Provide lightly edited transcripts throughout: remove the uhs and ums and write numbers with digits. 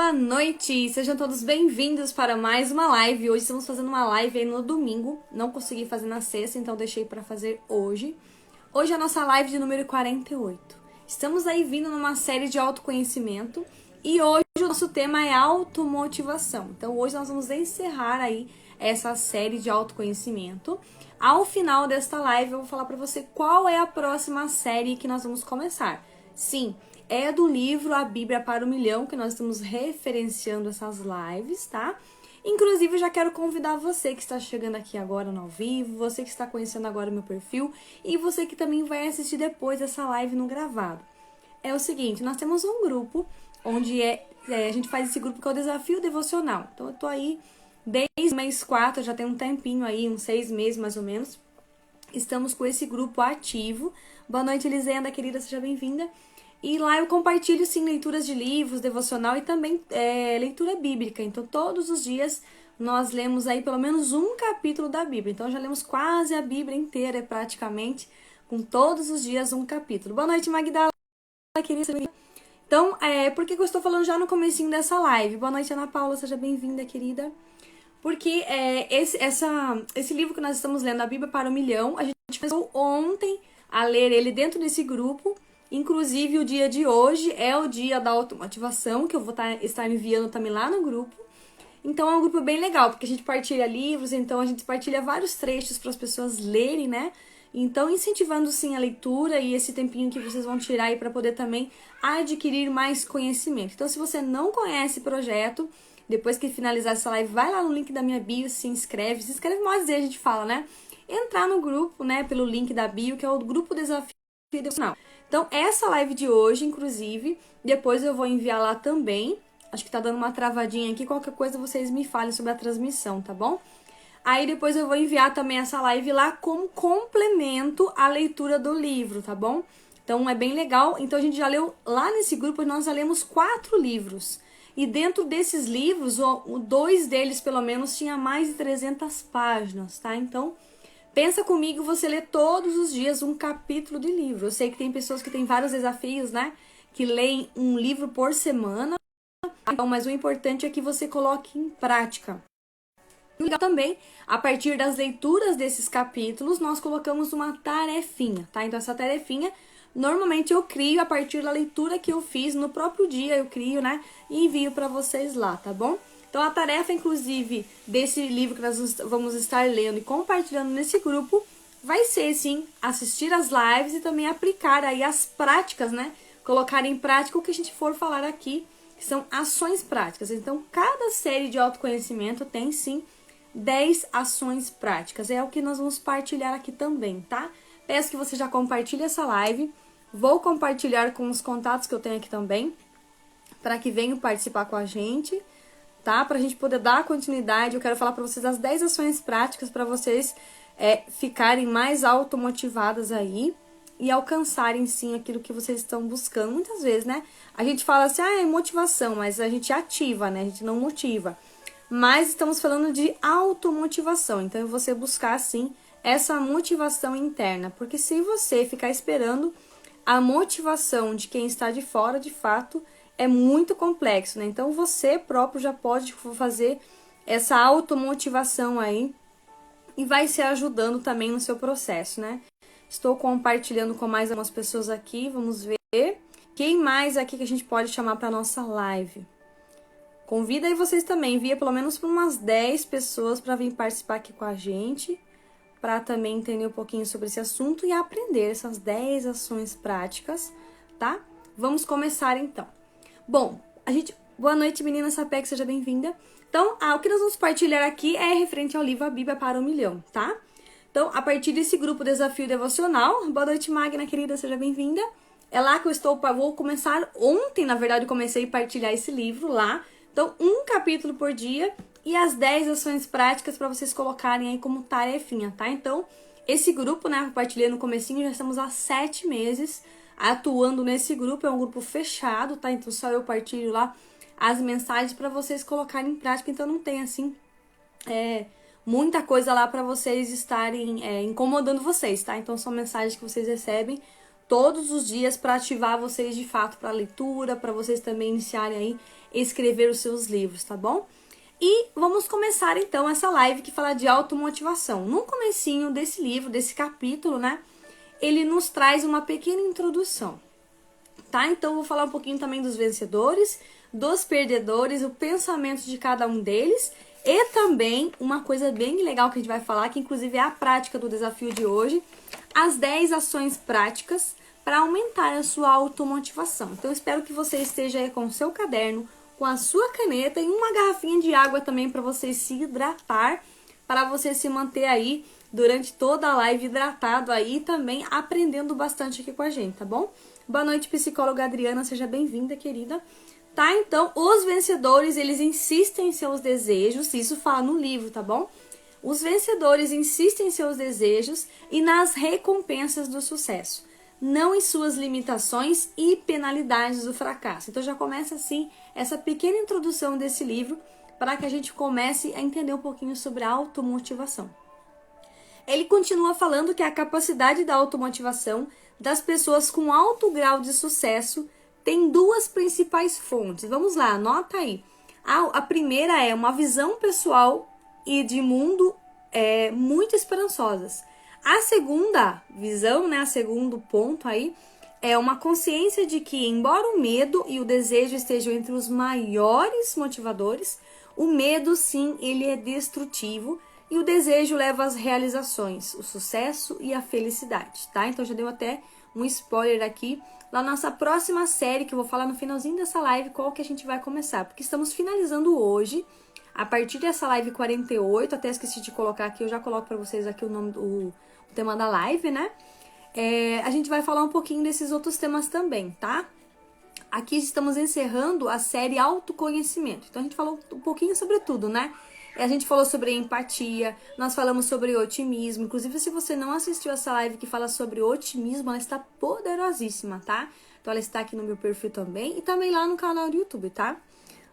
Boa noite, sejam todos bem-vindos para mais uma live. Hoje estamos fazendo uma live aí no domingo, não consegui fazer na sexta, então deixei para fazer hoje. Hoje é a nossa live de número 48. Estamos aí vindo numa série de autoconhecimento e hoje o nosso tema é automotivação. Então hoje nós vamos encerrar aí essa série de autoconhecimento. Ao final desta live eu vou falar para você qual é a próxima série que nós vamos começar. Sim, é do livro A Bíblia para o Milhão, que nós estamos referenciando essas lives, tá? Inclusive, eu já quero convidar você que está chegando aqui agora no ao vivo, você que está conhecendo agora o meu perfil e você que também vai assistir depois essa live no gravado. É o seguinte, nós temos um grupo onde a gente faz esse grupo que é o Desafio Devocional. Então, eu tô aí desde o mês 4, já tem um tempinho aí, uns 6 meses mais ou menos. Estamos com esse grupo ativo. Boa noite, Elisenda, querida, seja bem-vinda. E lá eu compartilho, sim, leituras de livros, devocional e também leitura bíblica. Então, todos os dias nós lemos aí pelo menos um capítulo da Bíblia. Então, já lemos quase a Bíblia inteira, praticamente, com todos os dias um capítulo. Boa noite, Magdala, querida. Então, por que eu estou falando já no comecinho dessa live? Boa noite, Ana Paula, seja bem-vinda, querida. Porque esse livro que nós estamos lendo, A Bíblia para o Milhão, a gente começou ontem a ler ele dentro desse grupo. Inclusive, o dia de hoje é o dia da automotivação, que eu vou estar enviando também lá no grupo. Então, é um grupo bem legal, porque a gente partilha livros, então a gente partilha vários trechos para as pessoas lerem, né? Então, incentivando, sim, a leitura e esse tempinho que vocês vão tirar aí para poder também adquirir mais conhecimento. Então, se você não conhece o projeto, depois que finalizar essa live, vai lá no link da minha bio, se inscreve. Se inscreve mais vezes, a gente fala, né? Entrar no grupo, né, pelo link da bio, que é o Grupo Desafio Devocional. Então, essa live de hoje, inclusive, depois eu vou enviar lá também. Acho que tá dando uma travadinha aqui. Qualquer coisa vocês me falem sobre a transmissão, tá bom? Aí depois eu vou enviar também essa live lá como complemento à leitura do livro, tá bom? Então, é bem legal. Então, a gente já leu lá nesse grupo, nós já lemos 4 livros. E dentro desses livros, dois deles, pelo menos, tinha mais de 300 páginas, tá? Então, pensa comigo, você lê todos os dias um capítulo de livro. Eu sei que tem pessoas que têm vários desafios, né? Que leem um livro por semana. Então, mas o importante é que você coloque em prática. E também, a partir das leituras desses capítulos, nós colocamos uma tarefinha, tá? Então, essa tarefinha, normalmente eu crio a partir da leitura que eu fiz no próprio dia, eu crio, né? E envio para vocês lá, tá bom? Então, a tarefa, inclusive, desse livro que nós vamos estar lendo e compartilhando nesse grupo, vai ser, sim, assistir as lives e também aplicar aí as práticas, né? Colocar em prática o que a gente for falar aqui, que são ações práticas. Então, cada série de autoconhecimento tem, sim, 10 ações práticas. É o que nós vamos partilhar aqui também, tá? Peço que você já compartilhe essa live. Vou compartilhar com os contatos que eu tenho aqui também, para que venham participar com a gente, tá? Pra gente poder dar continuidade, eu quero falar pra vocês as 10 ações práticas para vocês ficarem mais automotivadas aí e alcançarem, sim, aquilo que vocês estão buscando. Muitas vezes, né? A gente fala assim, é motivação, mas a gente ativa, né? A gente não motiva. Mas estamos falando de automotivação, então é você buscar, sim, essa motivação interna. Porque se você ficar esperando a motivação de quem está de fora, de fato, é muito complexo, né? Então, você próprio já pode fazer essa automotivação aí e vai se ajudando também no seu processo, né? Estou compartilhando com mais algumas pessoas aqui, vamos ver. Quem mais aqui que a gente pode chamar para nossa live? Convida aí vocês também, envia pelo menos para umas 10 pessoas para vir participar aqui com a gente, para também entender um pouquinho sobre esse assunto e aprender essas 10 ações práticas, tá? Vamos começar então. Bom, boa noite, menina Sapec, seja bem-vinda. Então, o que nós vamos partilhar aqui é referente ao livro A Bíblia para o Milhão, tá? Então, a partir desse grupo Desafio Devocional, boa noite, Magna, querida, seja bem-vinda. É lá que vou começar, ontem, na verdade, eu comecei a partilhar esse livro lá. Então, um capítulo por dia e as 10 ações práticas para vocês colocarem aí como tarefinha, tá? Então, esse grupo, né, eu partilhei no comecinho, já estamos há 7 meses atuando nesse grupo, é um grupo fechado, tá? Então, só eu partilho lá as mensagens para vocês colocarem em prática, então não tem, assim, muita coisa lá para vocês estarem incomodando vocês, tá? Então, são mensagens que vocês recebem todos os dias para ativar vocês de fato para a leitura, para vocês também iniciarem aí a escrever os seus livros, tá bom? E vamos começar então essa live que fala de automotivação. No comecinho desse livro, desse capítulo, né, ele nos traz uma pequena introdução, tá? Então, eu vou falar um pouquinho também dos vencedores, dos perdedores, o pensamento de cada um deles e também uma coisa bem legal que a gente vai falar, que inclusive é a prática do desafio de hoje, as 10 ações práticas para aumentar a sua automotivação. Então, eu espero que você esteja aí com o seu caderno, com a sua caneta e uma garrafinha de água também para você se hidratar, para você se manter aí durante toda a live hidratado aí também aprendendo bastante aqui com a gente, tá bom? Boa noite, psicóloga Adriana, seja bem-vinda, querida. Tá, então, os vencedores, eles insistem em seus desejos, isso fala no livro, tá bom? Os vencedores insistem em seus desejos e nas recompensas do sucesso, não em suas limitações e penalidades do fracasso. Então, já começa assim essa pequena introdução desse livro para que a gente comece a entender um pouquinho sobre a automotivação. Ele continua falando que a capacidade da automotivação das pessoas com alto grau de sucesso tem duas principais fontes. Vamos lá, anota aí. A primeira é uma visão pessoal e de mundo muito esperançosas. A segunda visão, né, o segundo ponto aí, é uma consciência de que, embora o medo e o desejo estejam entre os maiores motivadores, o medo, sim, ele é destrutivo e o desejo leva às realizações, o sucesso e a felicidade, tá? Então, já deu até um spoiler aqui. Na nossa próxima série, que eu vou falar no finalzinho dessa live, qual que a gente vai começar. Porque estamos finalizando hoje, a partir dessa live 48, até esqueci de colocar aqui, eu já coloco para vocês aqui o tema da live, né? A gente vai falar um pouquinho desses outros temas também, tá? Aqui estamos encerrando a série Autoconhecimento. Então, a gente falou um pouquinho sobre tudo, né? A gente falou sobre empatia, nós falamos sobre otimismo. Inclusive, se você não assistiu essa live que fala sobre otimismo, ela está poderosíssima, tá? Então, ela está aqui no meu perfil também e também lá no canal do YouTube, tá?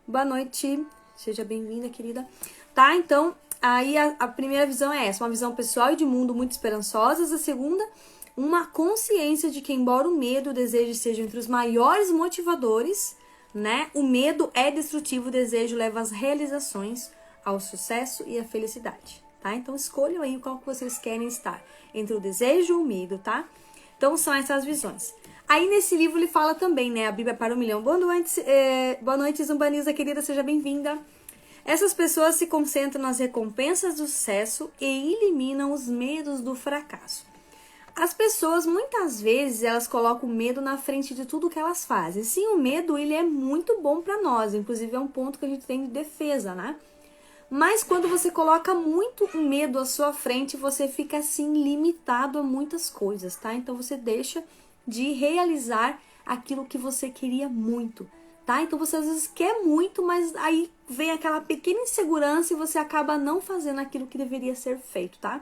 Boa noite, seja bem-vinda, querida. Tá, então, aí a primeira visão é essa, uma visão pessoal e de mundo muito esperançosas. A segunda, uma consciência de que, embora o medo e o desejo estejam entre os maiores motivadores, né? O medo é destrutivo, o desejo leva às realizações, ao sucesso e à felicidade, tá? Então, escolham aí qual que vocês querem estar, entre o desejo e o medo, tá? Então, são essas visões. Aí, nesse livro, ele fala também, né? A Bíblia para 1 milhão. Boa noite, Zumbaniza, querida, seja bem-vinda. Essas pessoas se concentram nas recompensas do sucesso e eliminam os medos do fracasso. As pessoas, muitas vezes, elas colocam o medo na frente de tudo que elas fazem. Sim, o medo, ele é muito bom para nós, inclusive é um ponto que a gente tem de defesa, né? Mas quando você coloca muito medo à sua frente, você fica assim limitado a muitas coisas, tá? Então você deixa de realizar aquilo que você queria muito, tá? Então você às vezes quer muito, mas aí vem aquela pequena insegurança e você acaba não fazendo aquilo que deveria ser feito, tá?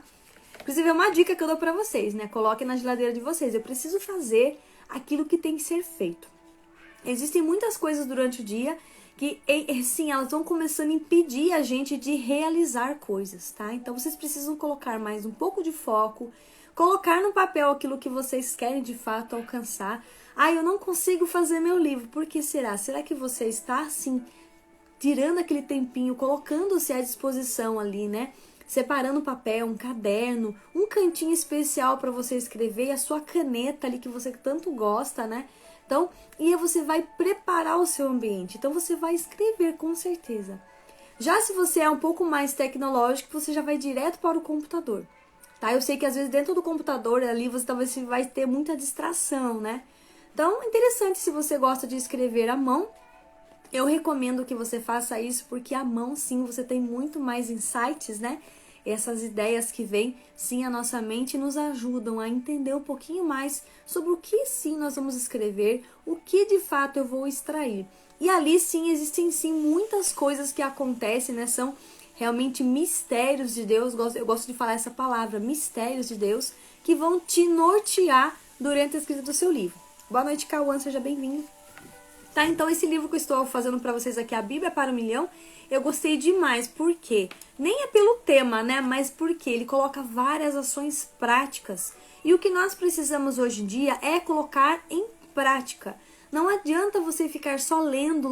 Inclusive é uma dica que eu dou pra vocês, né? Coloquem na geladeira de vocês. Eu preciso fazer aquilo que tem que ser feito. Existem muitas coisas durante o dia que, sim, elas vão começando a impedir a gente de realizar coisas, tá? Então, vocês precisam colocar mais um pouco de foco, colocar no papel aquilo que vocês querem de fato alcançar. Eu não consigo fazer meu livro, por que será? Será que você está, assim, tirando aquele tempinho, colocando-se à disposição ali, né? Separando o papel, um caderno, um cantinho especial para você escrever, a sua caneta ali que você tanto gosta, né? Então, e aí você vai preparar o seu ambiente. Então, você vai escrever, com certeza. Já se você é um pouco mais tecnológico, você já vai direto para o computador, tá? Eu sei que às vezes dentro do computador ali, você talvez vai ter muita distração, né? Então, é interessante se você gosta de escrever à mão. Eu recomendo que você faça isso, porque à mão, sim, você tem muito mais insights, né? Essas ideias que vêm, sim, à nossa mente nos ajudam a entender um pouquinho mais sobre o que, sim, nós vamos escrever, o que, de fato, eu vou extrair. E ali, sim, existem, sim, muitas coisas que acontecem, né? São realmente mistérios de Deus, eu gosto de falar essa palavra, mistérios de Deus, que vão te nortear durante a escrita do seu livro. Boa noite, Cauã, seja bem-vindo. Tá? Então esse livro que eu estou fazendo pra vocês aqui, A Bíblia para o Milhão, eu gostei demais. Por quê? Nem é pelo tema, né? Mas porque ele coloca várias ações práticas. E o que nós precisamos hoje em dia é colocar em prática. Não adianta você ficar só lendo,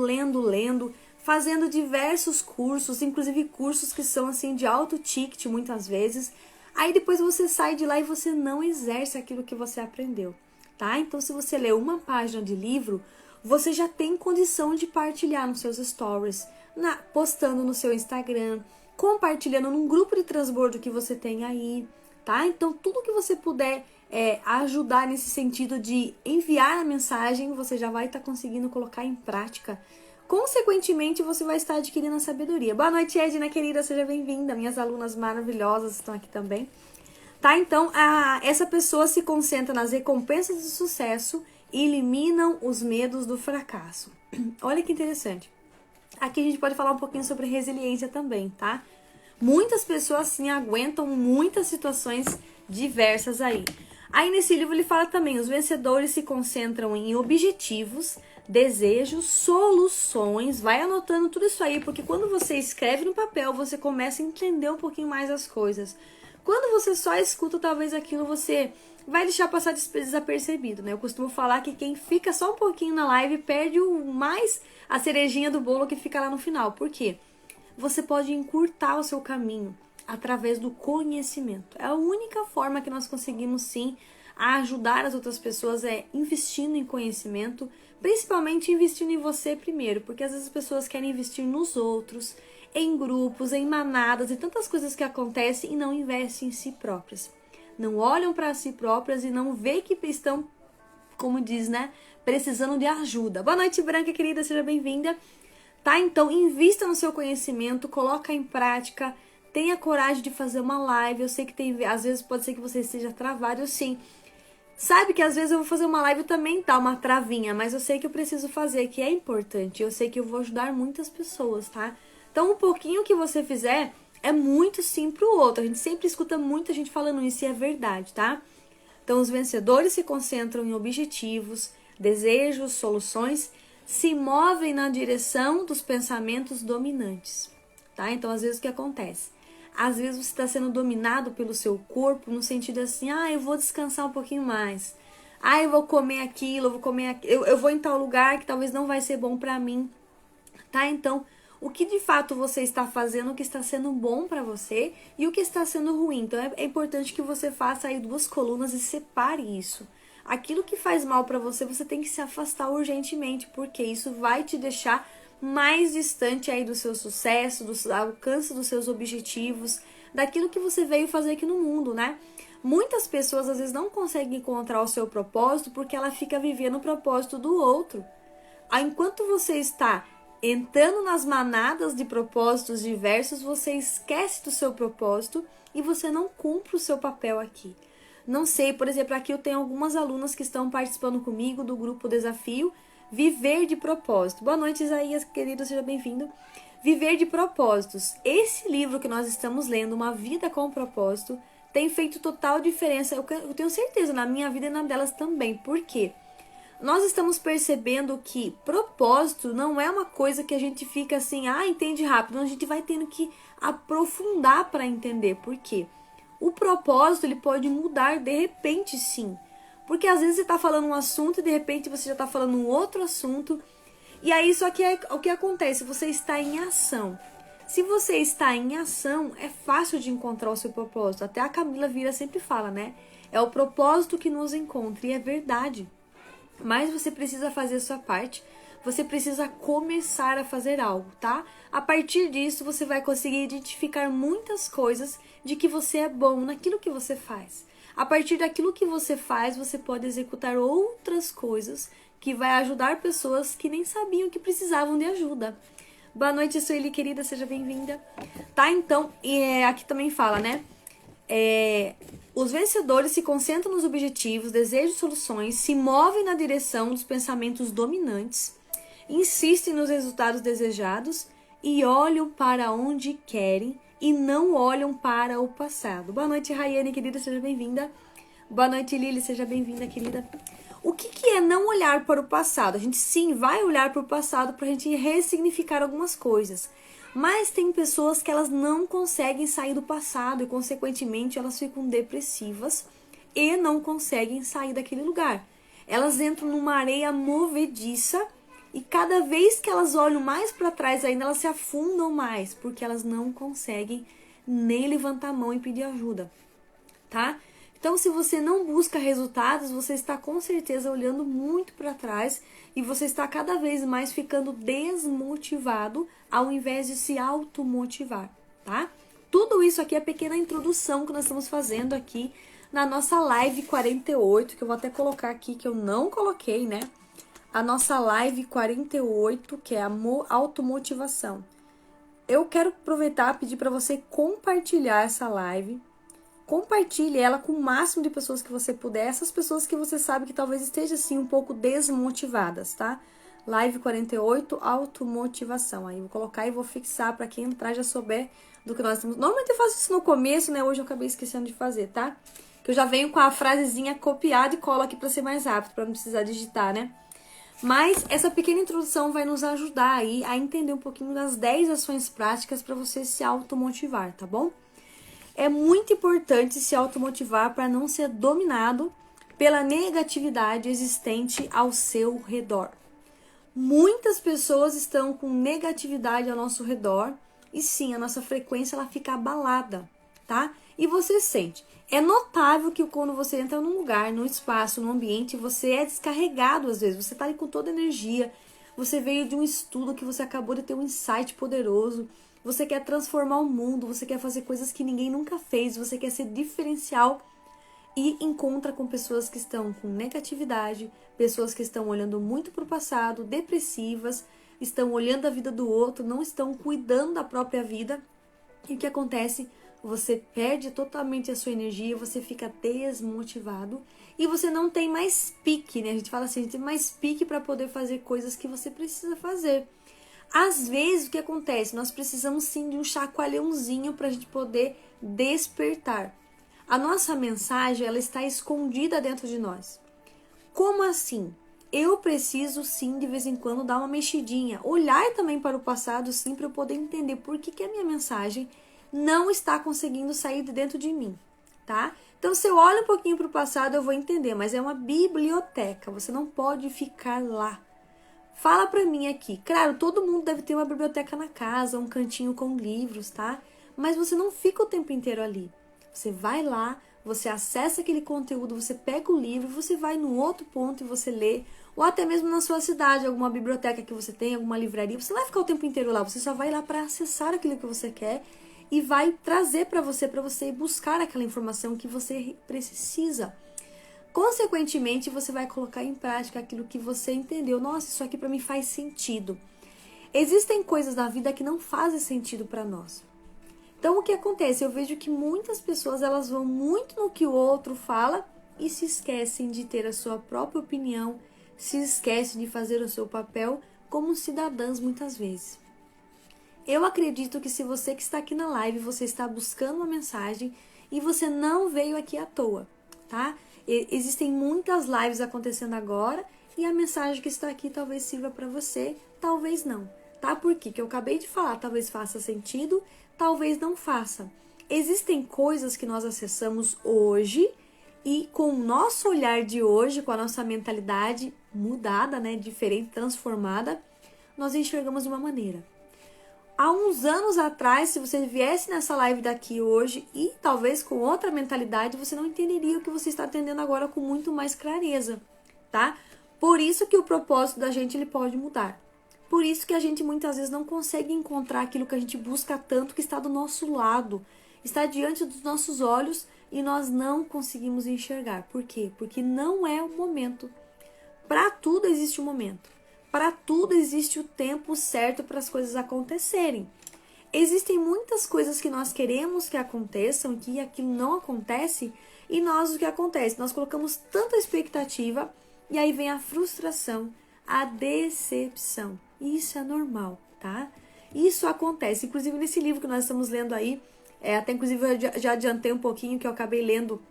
fazendo diversos cursos, inclusive cursos que são assim de alto ticket muitas vezes. Aí depois você sai de lá e você não exerce aquilo que você aprendeu, tá? Então se você lê uma página de livro, você já tem condição de partilhar nos seus stories, postando no seu Instagram, compartilhando num grupo de transbordo que você tem aí, tá? Então tudo que você puder ajudar nesse sentido de enviar a mensagem, você já vai estar conseguindo colocar em prática. Consequentemente, você vai estar adquirindo a sabedoria. Boa noite, Edna, querida, seja bem-vinda. Minhas alunas maravilhosas estão aqui também. Tá, então, essa pessoa se concentra nas recompensas do sucesso e eliminam os medos do fracasso. Olha que interessante. Aqui a gente pode falar um pouquinho sobre resiliência também, tá? Muitas pessoas, sim, aguentam muitas situações diversas aí. Aí nesse livro ele fala também, os vencedores se concentram em objetivos, desejos, soluções. Vai anotando tudo isso aí, porque quando você escreve no papel, você começa a entender um pouquinho mais as coisas. Quando você só escuta, talvez aquilo você vai deixar passar desapercebido, né? Eu costumo falar que quem fica só um pouquinho na live perde a cerejinha do bolo que fica lá no final. Por quê? Você pode encurtar o seu caminho através do conhecimento. É a única forma que nós conseguimos, sim, ajudar as outras pessoas investindo em conhecimento, principalmente investindo em você primeiro, porque às vezes as pessoas querem investir nos outros, em grupos, em manadas e tantas coisas que acontecem e não investem em si próprias. Não olham para si próprias e não veem que estão, como diz, né, precisando de ajuda. Boa noite, Branca, querida, seja bem-vinda. Tá? Então, invista no seu conhecimento, coloca em prática, tenha coragem de fazer uma live. Eu sei que às vezes pode ser que você esteja travado, eu sim. Sabe que às vezes eu vou fazer uma live e também tá uma travinha, mas eu sei que eu preciso fazer, que é importante. Eu sei que eu vou ajudar muitas pessoas, tá? Então, um pouquinho que você fizer é muito sim pro outro. A gente sempre escuta muita gente falando isso e é verdade, tá? Então, os vencedores se concentram em objetivos, desejos, soluções, se movem na direção dos pensamentos dominantes, tá? Então, às vezes, o que acontece? Às vezes, você está sendo dominado pelo seu corpo no sentido assim, eu vou descansar um pouquinho mais. Eu vou comer aquilo, eu vou em tal lugar que talvez não vai ser bom para mim, tá? Então, o que de fato você está fazendo, o que está sendo bom para você e o que está sendo ruim. Então, é importante que você faça aí 2 colunas e separe isso. Aquilo que faz mal para você, você tem que se afastar urgentemente, porque isso vai te deixar mais distante aí do seu sucesso, do alcance dos seus objetivos, daquilo que você veio fazer aqui no mundo, né? Muitas pessoas às vezes não conseguem encontrar o seu propósito porque ela fica vivendo o propósito do outro. Enquanto você está entrando nas manadas de propósitos diversos, você esquece do seu propósito e você não cumpre o seu papel aqui. Não sei, por exemplo, aqui eu tenho algumas alunas que estão participando comigo do grupo Desafio Viver de Propósito. Boa noite, Isaías, querido, seja bem-vindo. Viver de Propósitos. Esse livro que nós estamos lendo, Uma Vida com Propósito, tem feito total diferença. Eu tenho certeza, na minha vida e na delas também. Por quê? Nós estamos percebendo que propósito não é uma coisa que a gente fica assim, entende rápido. Não, a gente vai tendo que aprofundar para entender. Por quê? O propósito, ele pode mudar de repente, sim. Porque às vezes você está falando um assunto e de repente você já está falando um outro assunto. E aí só que o que acontece? Você está em ação. Se você está em ação, é fácil de encontrar o seu propósito. Até a Camila Vieira sempre fala, né? É o propósito que nos encontra. E é verdade. Mas você precisa fazer a sua parte. Você precisa começar a fazer algo, tá? A partir disso, você vai conseguir identificar muitas coisas de que você é bom naquilo que você faz. A partir daquilo que você faz, você pode executar outras coisas que vai ajudar pessoas que nem sabiam que precisavam de ajuda. Boa noite, Sueli, querida, seja bem-vinda. Tá, então, aqui também fala, né? Os vencedores se concentram nos objetivos, desejos e soluções, se movem na direção dos pensamentos dominantes, insistem nos resultados desejados e olham para onde querem e não olham para o passado. Boa noite, Rayane, querida, seja bem-vinda. Boa noite, Lili, seja bem-vinda, querida. O que é não olhar para o passado? A gente sim vai olhar para o passado para a gente ressignificar algumas coisas. Mas tem pessoas que elas não conseguem sair do passado e, consequentemente, elas ficam depressivas e não conseguem sair daquele lugar. Elas entram numa areia movediça e cada vez que elas olham mais para trás ainda, elas se afundam mais, porque elas não conseguem nem levantar a mão e pedir ajuda, tá? Então, se você não busca resultados, você está com certeza olhando muito para trás e você está cada vez mais ficando desmotivado ao invés de se automotivar, tá? Tudo isso aqui é a pequena introdução que nós estamos fazendo aqui na nossa live 48, que eu vou até colocar aqui, que eu não coloquei, né? A nossa live 48, que é a automotivação. Eu quero aproveitar e pedir para você compartilhar essa live. Compartilhe ela com o máximo de pessoas que você puder. Essas pessoas que você sabe que talvez estejam assim um pouco desmotivadas, tá? Live 48, automotivação. Aí eu vou colocar e vou fixar para quem entrar já souber do que nós estamos. Normalmente eu faço isso no começo, né? Hoje eu acabei esquecendo de fazer, tá? Que eu já venho com a frasezinha copiada e colo aqui para ser mais rápido, para não precisar digitar, né? Mas essa pequena introdução vai nos ajudar aí a entender um pouquinho das 10 ações práticas para você se automotivar, tá bom? É muito importante se automotivar para não ser dominado pela negatividade existente ao seu redor. Muitas pessoas estão com negatividade ao nosso redor e sim, a nossa frequência ela fica abalada, tá? E você sente. É notável que quando você entra num lugar, num espaço, num ambiente, você é descarregado às vezes. Você tá ali com toda a energia, você veio de um estudo que você acabou de ter um insight poderoso. Você quer transformar o mundo, você quer fazer coisas que ninguém nunca fez, você quer ser diferencial e encontra com pessoas que estão com negatividade, pessoas que estão olhando muito para o passado, depressivas, estão olhando a vida do outro, não estão cuidando da própria vida. E o que acontece? Você perde totalmente a sua energia, você fica desmotivado e você não tem mais pique, né? A gente fala assim, a gente tem mais pique para poder fazer coisas que você precisa fazer. Às vezes, o que acontece? Nós precisamos sim de um chacoalhãozinho para a gente poder despertar. A nossa mensagem, ela está escondida dentro de nós. Como assim? Eu preciso sim, de vez em quando, dar uma mexidinha. Olhar também para o passado, sim, para eu poder entender por que a minha mensagem não está conseguindo sair de dentro de mim, tá? Então, se eu olho um pouquinho para o passado, eu vou entender, mas é uma biblioteca, você não pode ficar lá. Fala pra mim aqui. Claro, todo mundo deve ter uma biblioteca na casa, um cantinho com livros, tá? Mas você não fica o tempo inteiro ali. Você vai lá, você acessa aquele conteúdo, você pega o livro, você vai no outro ponto e você lê. Ou até mesmo na sua cidade, alguma biblioteca que você tem, alguma livraria. Você não vai ficar o tempo inteiro lá, você só vai lá para acessar aquilo que você quer e vai trazer para você ir buscar aquela informação que você precisa. Consequentemente, você vai colocar em prática aquilo que você entendeu. Nossa, isso aqui para mim faz sentido. Existem coisas na vida que não fazem sentido para nós. Então, o que acontece? Eu vejo que muitas pessoas elas vão muito no que o outro fala e se esquecem de ter a sua própria opinião, se esquecem de fazer o seu papel como cidadãs muitas vezes. Eu acredito que se você que está aqui na live, você está buscando uma mensagem e você não veio aqui à toa, tá? Existem muitas lives acontecendo agora e a mensagem que está aqui talvez sirva para você, talvez não, tá? Porque que eu acabei de falar, talvez faça sentido, talvez não faça. Existem coisas que nós acessamos hoje e com o nosso olhar de hoje, com a nossa mentalidade mudada, né, diferente, transformada, nós enxergamos de uma maneira. Há uns anos atrás, se você viesse nessa live daqui hoje e talvez com outra mentalidade, você não entenderia o que você está entendendo agora com muito mais clareza, tá? Por isso que o propósito da gente ele pode mudar. Por isso que a gente muitas vezes não consegue encontrar aquilo que a gente busca tanto que está do nosso lado, está diante dos nossos olhos e nós não conseguimos enxergar. Por quê? Porque não é o momento. Para tudo existe um momento. Para tudo existe o tempo certo para as coisas acontecerem. Existem muitas coisas que nós queremos que aconteçam, que aquilo não acontece, e nós o que acontece? Nós colocamos tanta expectativa, e aí vem a frustração, a decepção. E isso é normal, tá? Isso acontece. Inclusive nesse livro que nós estamos lendo aí, até inclusive eu já adiantei um pouquinho, que eu acabei lendo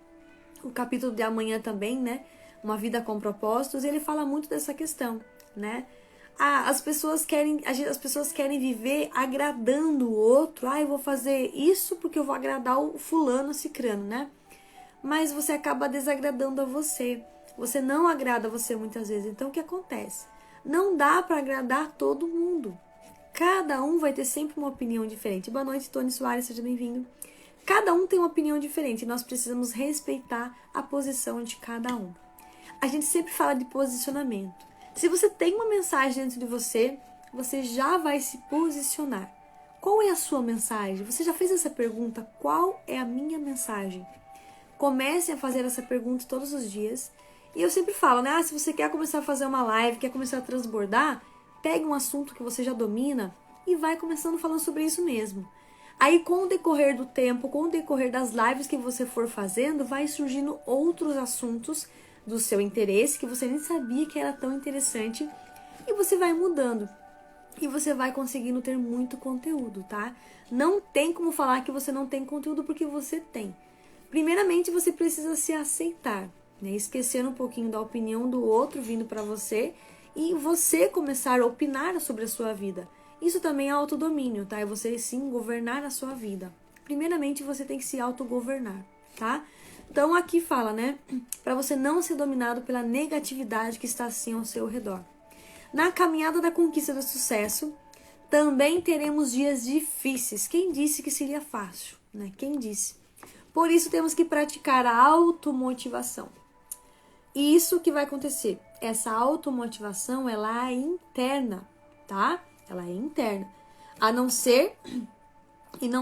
o capítulo de amanhã também, né? Uma Vida com Propósitos, ele fala muito dessa questão, né? As pessoas querem viver agradando o outro. Eu vou fazer isso porque eu vou agradar o fulano, cicrano, né? Mas você acaba desagradando a você. Você não agrada a você muitas vezes. Então, o que acontece? Não dá para agradar todo mundo. Cada um vai ter sempre uma opinião diferente. Boa noite, Tony Soares, seja bem-vindo. Cada um tem uma opinião diferente e nós precisamos respeitar a posição de cada um. A gente sempre fala de posicionamento. Se você tem uma mensagem dentro de você, você já vai se posicionar. Qual é a sua mensagem? Você já fez essa pergunta? Qual é a minha mensagem? Comece a fazer essa pergunta todos os dias. E eu sempre falo, né? Se você quer começar a fazer uma live, quer começar a transbordar, pegue um assunto que você já domina e vai começando falando sobre isso mesmo. Aí, com o decorrer do tempo, com o decorrer das lives que você for fazendo, vai surgindo outros assuntos do seu interesse que você nem sabia que era tão interessante e você vai mudando. E você vai conseguindo ter muito conteúdo, tá? Não tem como falar que você não tem conteúdo porque você tem. Primeiramente, você precisa se aceitar, né? Esquecendo um pouquinho da opinião do outro vindo para você e você começar a opinar sobre a sua vida. Isso também é autodomínio, tá? É você sim governar a sua vida. Primeiramente, você tem que se autogovernar, tá? Então, aqui fala, né? Para você não ser dominado pela negatividade que está assim ao seu redor. Na caminhada da conquista do sucesso, também teremos dias difíceis. Quem disse que seria fácil, né? Quem disse? Por isso, temos que praticar a automotivação. E isso que vai acontecer. Essa automotivação, ela é interna, tá? Ela é interna. Não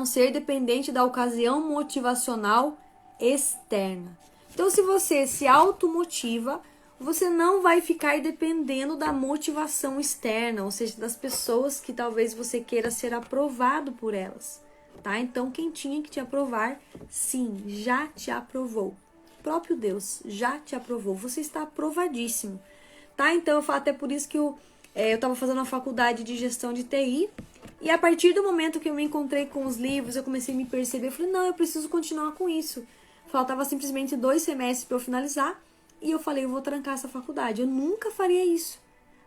ser dependente da ocasião motivacional externa. Então, se você se automotiva, você não vai ficar dependendo da motivação externa, ou seja, das pessoas que talvez você queira ser aprovado por elas, tá? Então, quem tinha que te aprovar, sim, já te aprovou. O próprio Deus já te aprovou. Você está aprovadíssimo, tá? Então, eu falo até por isso que eu estava fazendo uma faculdade de gestão de TI, e a partir do momento que eu me encontrei com os livros, eu comecei a me perceber, eu falei, não, eu preciso continuar com isso. Faltava simplesmente 2 semestres para eu finalizar, e eu falei, eu vou trancar essa faculdade. Eu nunca faria isso.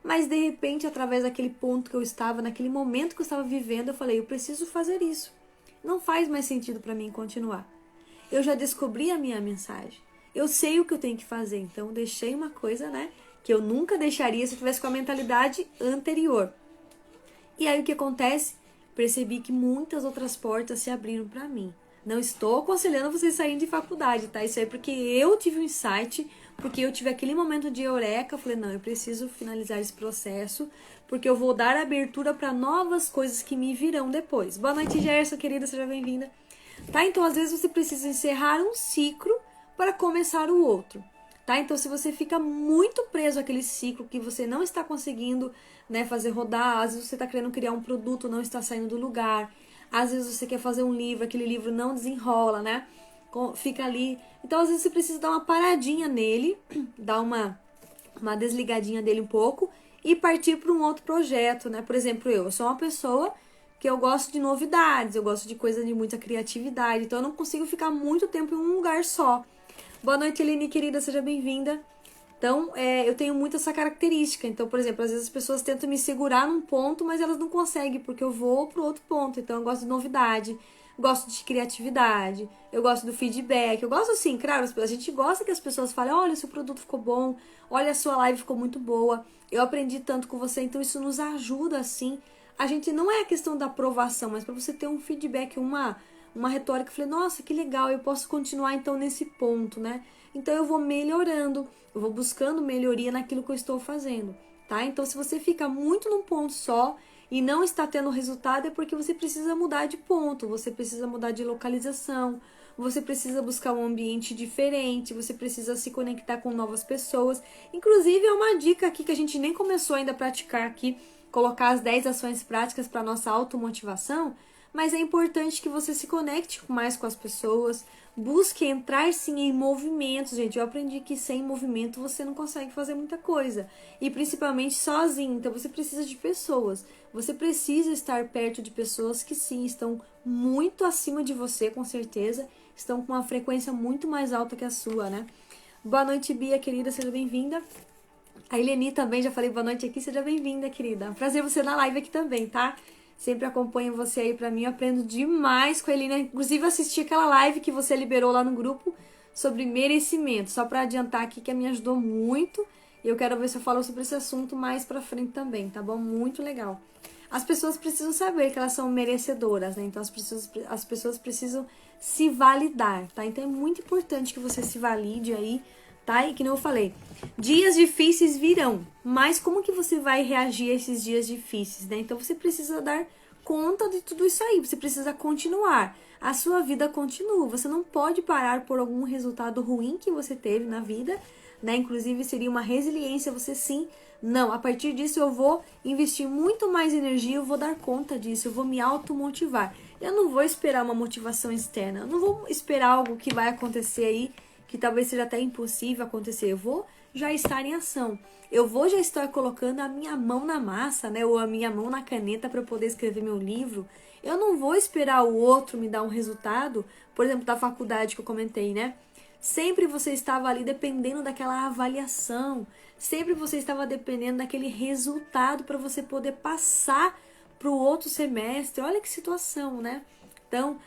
Mas, de repente, através daquele ponto que eu estava, naquele momento que eu estava vivendo, eu falei, eu preciso fazer isso. Não faz mais sentido para mim continuar. Eu já descobri a minha mensagem. Eu sei o que eu tenho que fazer, então eu deixei uma coisa, né, que eu nunca deixaria se eu tivesse com a mentalidade anterior. E aí o que acontece? Percebi que muitas outras portas se abriram para mim. Não estou aconselhando vocês saírem de faculdade, tá? Isso aí porque eu tive um insight, porque eu tive aquele momento de eureka. Eu falei, não, eu preciso finalizar esse processo, porque eu vou dar abertura para novas coisas que me virão depois. Boa noite, Gerson, querida, seja bem-vinda. Tá? Então, às vezes você precisa encerrar um ciclo para começar o outro. Tá? Então, se você fica muito preso àquele ciclo que você não está conseguindo, né, fazer rodar, às vezes você está querendo criar um produto, não está saindo do lugar, às vezes você quer fazer um livro, aquele livro não desenrola, né? Fica ali. Então, às vezes você precisa dar uma paradinha nele, dar uma desligadinha dele um pouco e partir para um outro projeto, né? Por exemplo, eu sou uma pessoa que eu gosto de novidades, eu gosto de coisa de muita criatividade, então eu não consigo ficar muito tempo em um lugar só. Boa noite, Eline, querida, seja bem-vinda. Então, eu tenho muito essa característica. Então, por exemplo, às vezes as pessoas tentam me segurar num ponto, mas elas não conseguem, porque eu vou pro outro ponto. Então, eu gosto de novidade, gosto de criatividade, eu gosto do feedback. Eu gosto assim, claro, a gente gosta que as pessoas falem, olha, seu produto ficou bom, olha, a sua live ficou muito boa, eu aprendi tanto com você. Então, isso nos ajuda, assim. A gente não é a questão da aprovação, mas para você ter um feedback, uma retórica. Eu falei, nossa, que legal, eu posso continuar então nesse ponto, né? Então eu vou melhorando, eu vou buscando melhoria naquilo que eu estou fazendo, tá? Então se você fica muito num ponto só e não está tendo resultado, é porque você precisa mudar de ponto, você precisa mudar de localização, você precisa buscar um ambiente diferente, você precisa se conectar com novas pessoas. Inclusive é uma dica aqui que a gente nem começou ainda a praticar aqui, colocar as 10 ações práticas para nossa automotivação, mas é importante que você se conecte mais com as pessoas, busque entrar sim em movimentos, gente. Eu aprendi que sem movimento você não consegue fazer muita coisa, e principalmente sozinho. Então você precisa de pessoas, você precisa estar perto de pessoas que sim, estão muito acima de você, com certeza, estão com uma frequência muito mais alta que a sua, né? Boa noite, Bia, querida, seja bem-vinda. A Eleni também, já falei boa noite aqui, seja bem-vinda, querida. Prazer você na live aqui também, tá? Sempre acompanho você aí pra mim, eu aprendo demais com a Eleni. Inclusive, assisti aquela live que você liberou lá no grupo sobre merecimento. Só pra adiantar aqui que me ajudou muito. E eu quero ver se eu falo sobre esse assunto mais pra frente também, tá bom? Muito legal. As pessoas precisam saber que elas são merecedoras, né? Então, as pessoas precisam se validar, tá? Então, é muito importante que você se valide aí, tá? E que nem eu falei, dias difíceis virão, mas como que você vai reagir a esses dias difíceis, né? Então você precisa dar conta de tudo isso aí, você precisa continuar. A sua vida continua, você não pode parar por algum resultado ruim que você teve na vida, né? Inclusive seria uma resiliência, você sim, não, a partir disso eu vou investir muito mais energia, eu vou dar conta disso, eu vou me automotivar. Eu não vou esperar uma motivação externa, eu não vou esperar algo que vai acontecer aí que talvez seja até impossível acontecer. Eu vou já estar em ação. Eu vou já estar colocando a minha mão na massa, né? Ou a minha mão na caneta para poder escrever meu livro. Eu não vou esperar o outro me dar um resultado, por exemplo, da faculdade que eu comentei, né? Sempre você estava ali dependendo daquela avaliação. Sempre você estava dependendo daquele resultado para você poder passar para o outro semestre. Olha que situação, né? Então,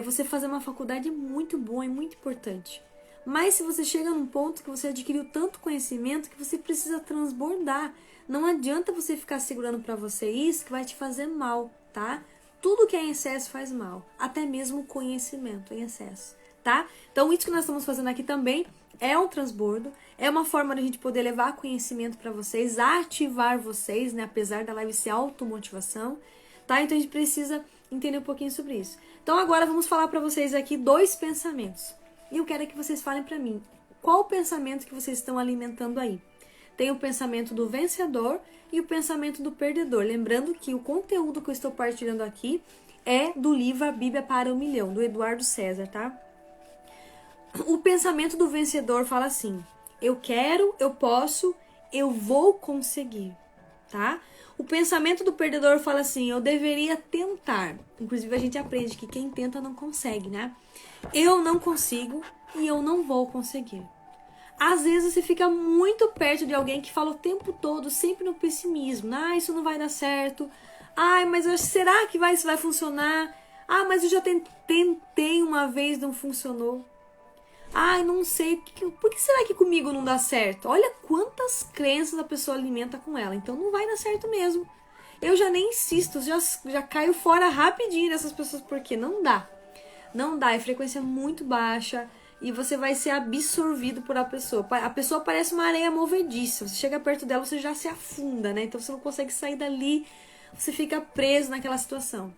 você fazer uma faculdade é muito bom, é muito importante. Mas se você chega num ponto que você adquiriu tanto conhecimento que você precisa transbordar, não adianta você ficar segurando pra você isso que vai te fazer mal, tá? Tudo que é em excesso faz mal, até mesmo o conhecimento em excesso, tá? Então isso que nós estamos fazendo aqui também é um transbordo, é uma forma de a gente poder levar conhecimento pra vocês, ativar vocês, né? Apesar da live ser automotivação, tá? Então a gente precisa entender um pouquinho sobre isso. Então agora vamos falar pra vocês aqui 2 pensamentos. E eu quero que vocês falem pra mim, qual o pensamento que vocês estão alimentando aí? Tem o pensamento do vencedor e o pensamento do perdedor. Lembrando que o conteúdo que eu estou partilhando aqui é do livro A Bíblia para o Milhão, do Eduardo César, tá? O pensamento do vencedor fala assim, eu quero, eu posso, eu vou conseguir, tá? O pensamento do perdedor fala assim, eu deveria tentar. Inclusive a gente aprende que quem tenta não consegue, né? Eu não consigo e eu não vou conseguir. Às vezes você fica muito perto de alguém que fala o tempo todo, sempre no pessimismo. Ah, isso não vai dar certo. Ai, mas será que isso vai funcionar? Ah, mas eu já tentei uma vez, não funcionou. Ai, não sei, por que será que comigo não dá certo? Olha quantas crenças a pessoa alimenta com ela, então não vai dar certo mesmo. Eu já nem insisto, já caio fora rapidinho dessas pessoas, porque não dá. Não dá, é frequência muito baixa e você vai ser absorvido por a pessoa. A pessoa parece uma areia movediça, você chega perto dela, você já se afunda, né? Então você não consegue sair dali, você fica preso naquela situação.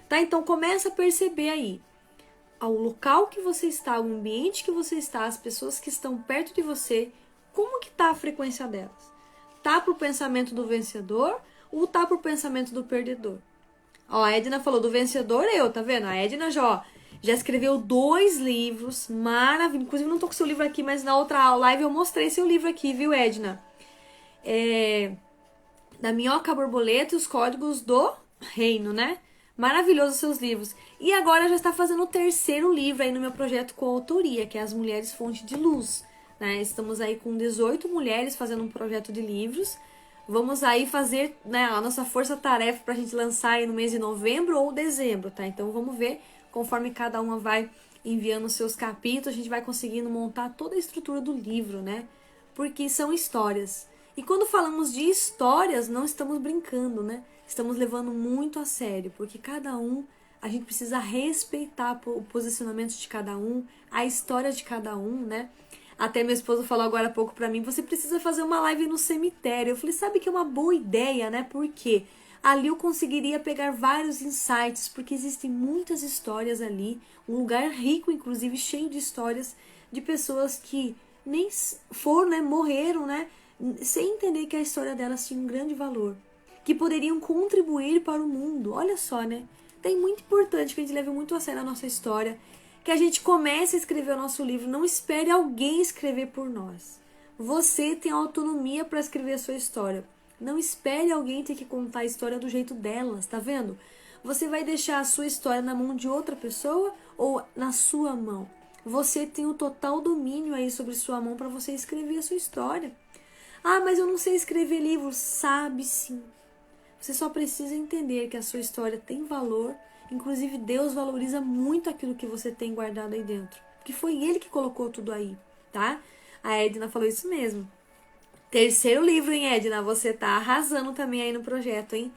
Tá? Então começa a perceber aí ao local que você está, o ambiente que você está, as pessoas que estão perto de você, como que tá a frequência delas? Tá pro pensamento do vencedor ou tá pro pensamento do perdedor? Ó, a Edna falou do vencedor tá vendo? A Edna já escreveu 2 livros maravilhosos. Inclusive não tô com seu livro aqui, mas na outra live eu mostrei seu livro aqui, viu, Edna? Da Minhoca Borboleta e os Códigos do Reino, né? Maravilhoso seus livros. E agora já está fazendo o 3º livro aí no meu projeto com autoria, que é As Mulheres Fonte de Luz. Né? Estamos aí com 18 mulheres fazendo um projeto de livros. Vamos aí fazer, né, a nossa força-tarefa para a gente lançar aí no mês de novembro ou dezembro, tá? Então vamos ver, conforme cada uma vai enviando os seus capítulos, a gente vai conseguindo montar toda a estrutura do livro, né? Porque são histórias. E quando falamos de histórias, não estamos brincando, né? Estamos levando muito a sério, porque a gente precisa respeitar o posicionamento de cada um, a história de cada um, né? Até meu esposo falou agora há pouco pra mim, você precisa fazer uma live no cemitério. Eu falei, sabe que é uma boa ideia, né? Por quê? Ali eu conseguiria pegar vários insights, porque existem muitas histórias ali, um lugar rico, inclusive, cheio de histórias de pessoas que nem foram, né? Morreram, né? Sem entender que a história delas tinha um grande valor, que poderiam contribuir para o mundo. Olha só, né? Então é muito importante que a gente leve muito a sério a nossa história, que a gente comece a escrever o nosso livro, não espere alguém escrever por nós. Você tem autonomia para escrever a sua história. Não espere alguém ter que contar a história do jeito delas, tá vendo? Você vai deixar a sua história na mão de outra pessoa ou na sua mão? Você tem o total domínio aí sobre sua mão para você escrever a sua história. Ah, mas eu não sei escrever livro. Sabe sim. Você só precisa entender que a sua história tem valor. Inclusive, Deus valoriza muito aquilo que você tem guardado aí dentro. Porque foi Ele que colocou tudo aí, tá? A Edna falou isso mesmo. Terceiro livro, hein, Edna? Você tá arrasando também aí no projeto, hein?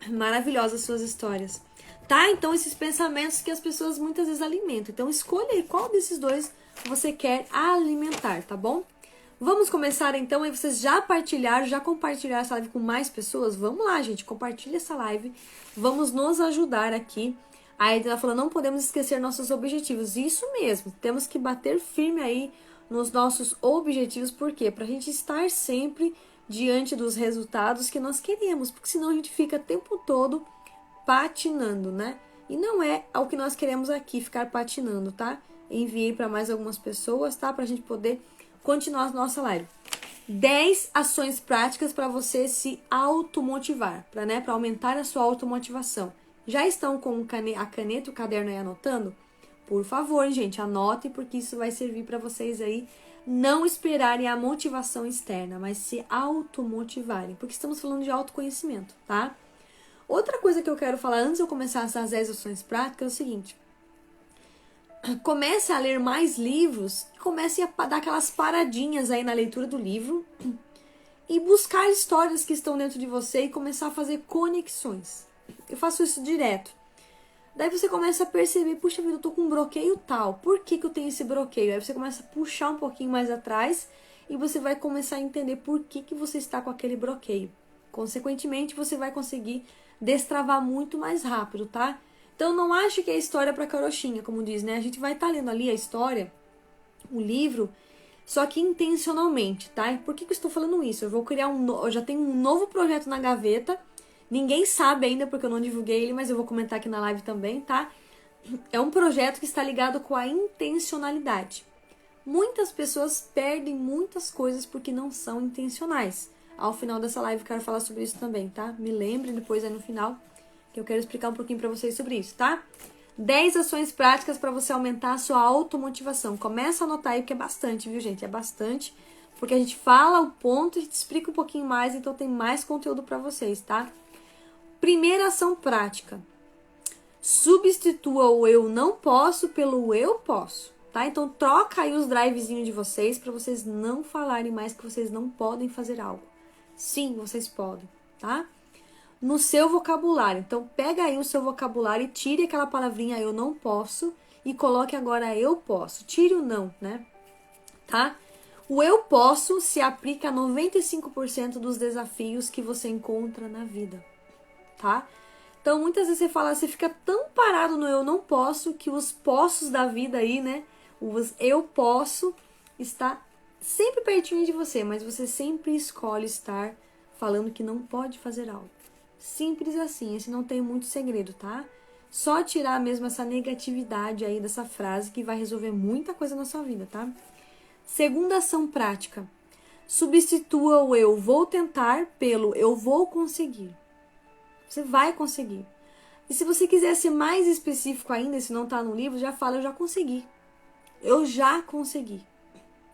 Maravilhosas suas histórias. Tá? Então, esses pensamentos que as pessoas muitas vezes alimentam. Então, escolha aí qual desses dois você quer alimentar, tá bom? Vamos começar então, aí vocês já compartilharam essa live com mais pessoas? Vamos lá, gente, compartilha essa live. Vamos nos ajudar aqui. A Edna falou, não podemos esquecer nossos objetivos. Isso mesmo, temos que bater firme aí nos nossos objetivos. Por quê? Pra gente estar sempre diante dos resultados que nós queremos. Porque senão a gente fica o tempo todo patinando, né? E não é o que nós queremos aqui, ficar patinando, tá? Enviei para mais algumas pessoas, tá? Pra gente poder continuar a nossa live. 10 ações práticas para você se automotivar, para aumentar a sua automotivação. Já estão com a caneta e o caderno aí anotando? Por favor, gente, anotem, porque isso vai servir para vocês aí não esperarem a motivação externa, mas se automotivarem, porque estamos falando de autoconhecimento, tá? Outra coisa que eu quero falar antes de eu começar essas 10 ações práticas é o seguinte: comece a ler mais livros, comece a dar aquelas paradinhas aí na leitura do livro e buscar histórias que estão dentro de você e começar a fazer conexões. Eu faço isso direto. Daí você começa a perceber, puxa vida, eu tô com um bloqueio tal, por que eu tenho esse bloqueio? Aí você começa a puxar um pouquinho mais atrás e você vai começar a entender por que você está com aquele bloqueio. Consequentemente, você vai conseguir destravar muito mais rápido, tá? Então, não ache que é história para carochinha, como diz, né? A gente vai estar lendo ali a história, o livro, só que intencionalmente, tá? E por que eu estou falando isso? Eu vou criar eu já tenho um novo projeto na gaveta. Ninguém sabe ainda porque eu não divulguei ele, mas eu vou comentar aqui na live também, tá? É um projeto que está ligado com a intencionalidade. Muitas pessoas perdem muitas coisas porque não são intencionais. Ao final dessa live eu quero falar sobre isso também, tá? Me lembre depois aí no final, que eu quero explicar um pouquinho pra vocês sobre isso, tá? 10 ações práticas para você aumentar a sua automotivação. Começa a anotar aí, porque é bastante, viu, gente? É bastante, porque a gente fala o ponto, a gente explica um pouquinho mais, então tem mais conteúdo para vocês, tá? Primeira ação prática. Substitua o eu não posso pelo eu posso, tá? Então troca aí os drivezinhos de vocês para vocês não falarem mais que vocês não podem fazer algo. Sim, vocês podem, tá? No seu vocabulário. Então, pega aí o seu vocabulário e tire aquela palavrinha eu não posso e coloque agora eu posso. Tire o não, né? Tá? O eu posso se aplica a 95% dos desafios que você encontra na vida, tá? Então, muitas vezes você fica tão parado no eu não posso que os possos da vida aí, né? Os eu posso está sempre pertinho de você, mas você sempre escolhe estar falando que não pode fazer algo. Simples assim, esse não tem muito segredo, tá? Só tirar mesmo essa negatividade aí dessa frase que vai resolver muita coisa na sua vida, tá? Segunda ação prática. Substitua o eu vou tentar pelo eu vou conseguir. Você vai conseguir. E se você quiser ser mais específico ainda, se não tá no livro, já fala eu já consegui. Eu já consegui,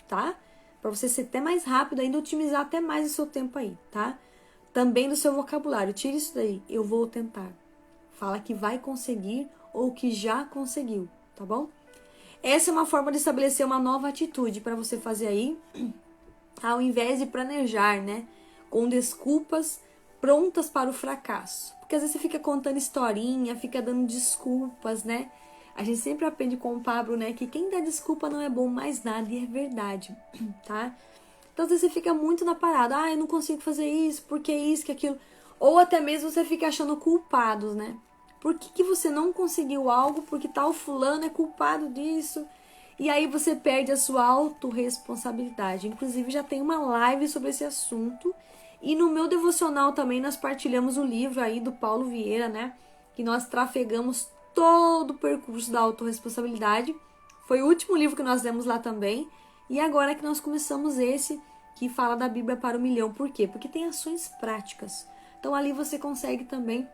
tá? Pra você ser até mais rápido, ainda otimizar até mais o seu tempo aí, tá? Também do seu vocabulário. Tire isso daí. Eu vou tentar. Fala que vai conseguir ou que já conseguiu, tá bom? Essa é uma forma de estabelecer uma nova atitude para você fazer aí, ao invés de planejar, né? Com desculpas prontas para o fracasso. Porque às vezes você fica contando historinha, fica dando desculpas, né? A gente sempre aprende com o Pablo, né? Que quem dá desculpa não é bom mais nada, e é verdade, tá? Então, às vezes você fica muito na parada. Ah, eu não consigo fazer isso, porque isso, que aquilo. Ou até mesmo você fica achando culpados, né? Por que você não conseguiu algo? Porque tal fulano é culpado disso. E aí você perde a sua autorresponsabilidade. Inclusive, já tem uma live sobre esse assunto. E no meu devocional também nós partilhamos o livro aí do Paulo Vieira, né? Que nós trafegamos todo o percurso da autorresponsabilidade. Foi o último livro que nós lemos lá também. E agora que nós começamos esse que fala da Bíblia para o milhão. Por quê? Porque tem ações práticas. Então ali você consegue também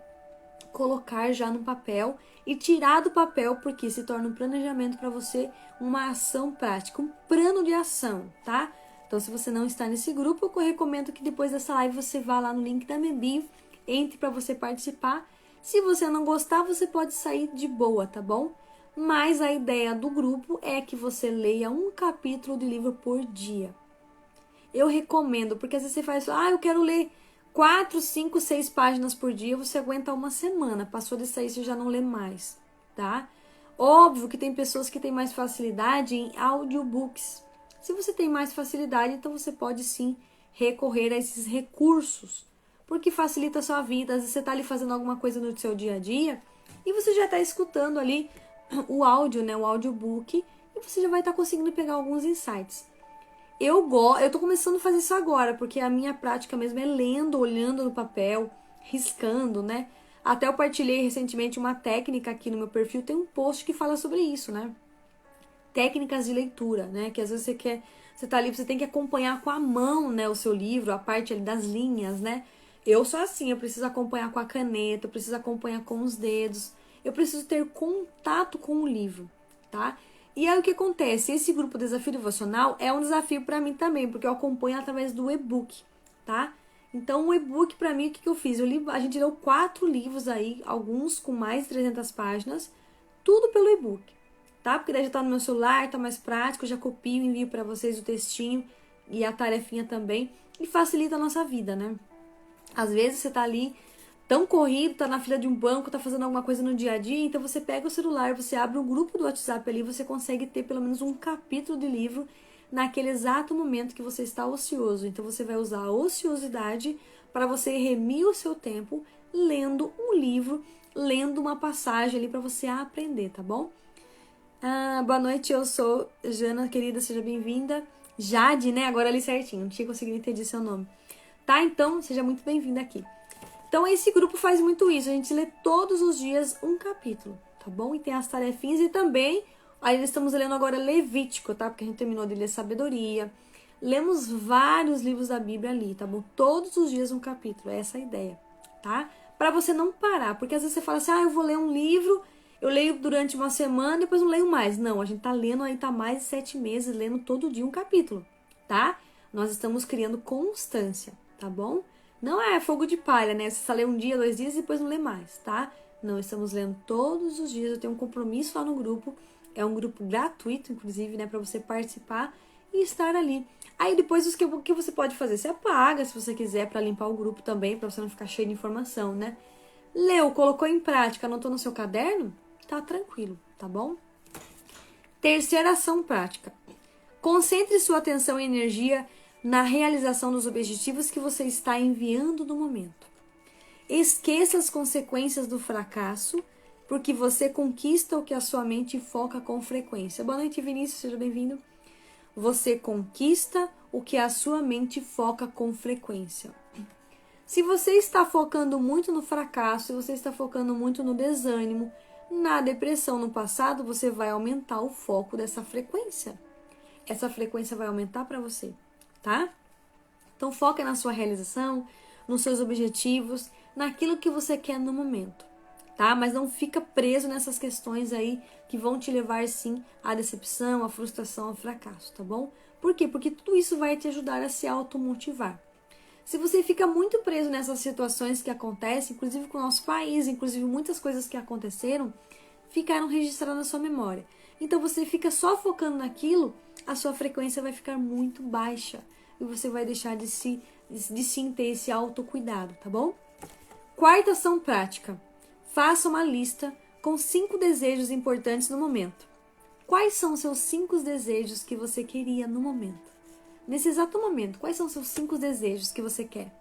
colocar já no papel e tirar do papel, porque se torna um planejamento para você, uma ação prática, um plano de ação, tá? Então, se você não está nesse grupo, eu recomendo que depois dessa live você vá lá no link da minha bio, entre para você participar. Se você não gostar, você pode sair de boa, tá bom? Mas a ideia do grupo é que você leia um capítulo de livro por dia. Eu recomendo, porque às vezes você faz, eu quero ler 4, 5, 6 páginas por dia, você aguenta uma semana. Passou disso aí, você já não lê mais, tá? Óbvio que tem pessoas que têm mais facilidade em audiobooks. Se você tem mais facilidade, então você pode sim recorrer a esses recursos, porque facilita a sua vida. Às vezes você está ali fazendo alguma coisa no seu dia a dia e você já está escutando ali o áudio, né, o audiobook, e você já vai estar conseguindo pegar alguns insights. Eu tô começando a fazer isso agora, porque a minha prática mesmo é lendo, olhando no papel, riscando, né? Até eu partilhei recentemente uma técnica aqui no meu perfil, tem um post que fala sobre isso, né? Técnicas de leitura, né? Que às vezes você tá ali, você tem que acompanhar com a mão, né, o seu livro, a parte ali das linhas, né? Eu sou assim, eu preciso acompanhar com a caneta, eu preciso acompanhar com os dedos, eu preciso ter contato com o livro, tá? E aí o que acontece? Esse grupo Desafio Devocional é um desafio para mim também, porque eu acompanho através do e-book, tá? Então o e-book para mim, o que eu fiz? A gente leu 4 livros aí, alguns com mais de 300 páginas, tudo pelo e-book, tá? Porque daí já tá no meu celular, tá mais prático, eu já copio e envio para vocês o textinho e a tarefinha também, e facilita a nossa vida, né? Às vezes você tá ali tão corrido, tá na fila de um banco, tá fazendo alguma coisa no dia a dia, então você pega o celular, você abre um grupo do WhatsApp ali, você consegue ter pelo menos um capítulo de livro naquele exato momento que você está ocioso. Então você vai usar a ociosidade para você remir o seu tempo lendo um livro, lendo uma passagem ali para você aprender, tá bom? Boa noite, eu sou Jana, querida, seja bem-vinda. Jade, né? Agora ali certinho, não tinha conseguido entender seu nome. Tá? Então, seja muito bem-vinda aqui. Então, esse grupo faz muito isso. A gente lê todos os dias um capítulo, tá bom? E tem as tarefinhas e também, aí estamos lendo agora Levítico, tá? Porque a gente terminou de ler Sabedoria. Lemos vários livros da Bíblia ali, tá bom? Todos os dias um capítulo, é essa a ideia, tá? Pra você não parar, porque às vezes você fala assim, eu vou ler um livro, eu leio durante uma semana, depois não leio mais. Não, a gente tá lendo aí, tá mais de 7 meses, lendo todo dia um capítulo, tá? Nós estamos criando constância, tá bom? Não é fogo de palha, né? Você só lê um dia, 2 dias e depois não lê mais, tá? Não, estamos lendo todos os dias. Eu tenho um compromisso lá no grupo. É um grupo gratuito, inclusive, né? Pra você participar e estar ali. Aí depois o que você pode fazer? Você apaga, se você quiser, pra limpar o grupo também, pra você não ficar cheio de informação, né? Leu, colocou em prática, anotou no seu caderno? Tá tranquilo, tá bom? Terceira ação prática. Concentre sua atenção e energia na realização dos objetivos que você está enviando no momento. Esqueça as consequências do fracasso, porque você conquista o que a sua mente foca com frequência. Boa noite, Vinícius, seja bem-vindo. Você conquista o que a sua mente foca com frequência. Se você está focando muito no fracasso, se você está focando muito no desânimo, na depressão no passado, você vai aumentar o foco dessa frequência. Essa frequência vai aumentar para você, tá? Então foca na sua realização, nos seus objetivos, naquilo que você quer no momento, tá? Mas não fica preso nessas questões aí que vão te levar sim à decepção, à frustração, ao fracasso, tá bom? Por quê? Porque tudo isso vai te ajudar a se automotivar. Se você fica muito preso nessas situações que acontecem, inclusive com o nosso país, inclusive muitas coisas que aconteceram, ficaram registradas na sua memória. Então você fica só focando naquilo, a sua frequência vai ficar muito baixa e você vai deixar de sim ter esse autocuidado, tá bom? Quarta ação prática. Faça uma lista com 5 desejos importantes no momento. Quais são os seus 5 desejos que você queria no momento? Nesse exato momento, quais são os seus 5 desejos que você quer?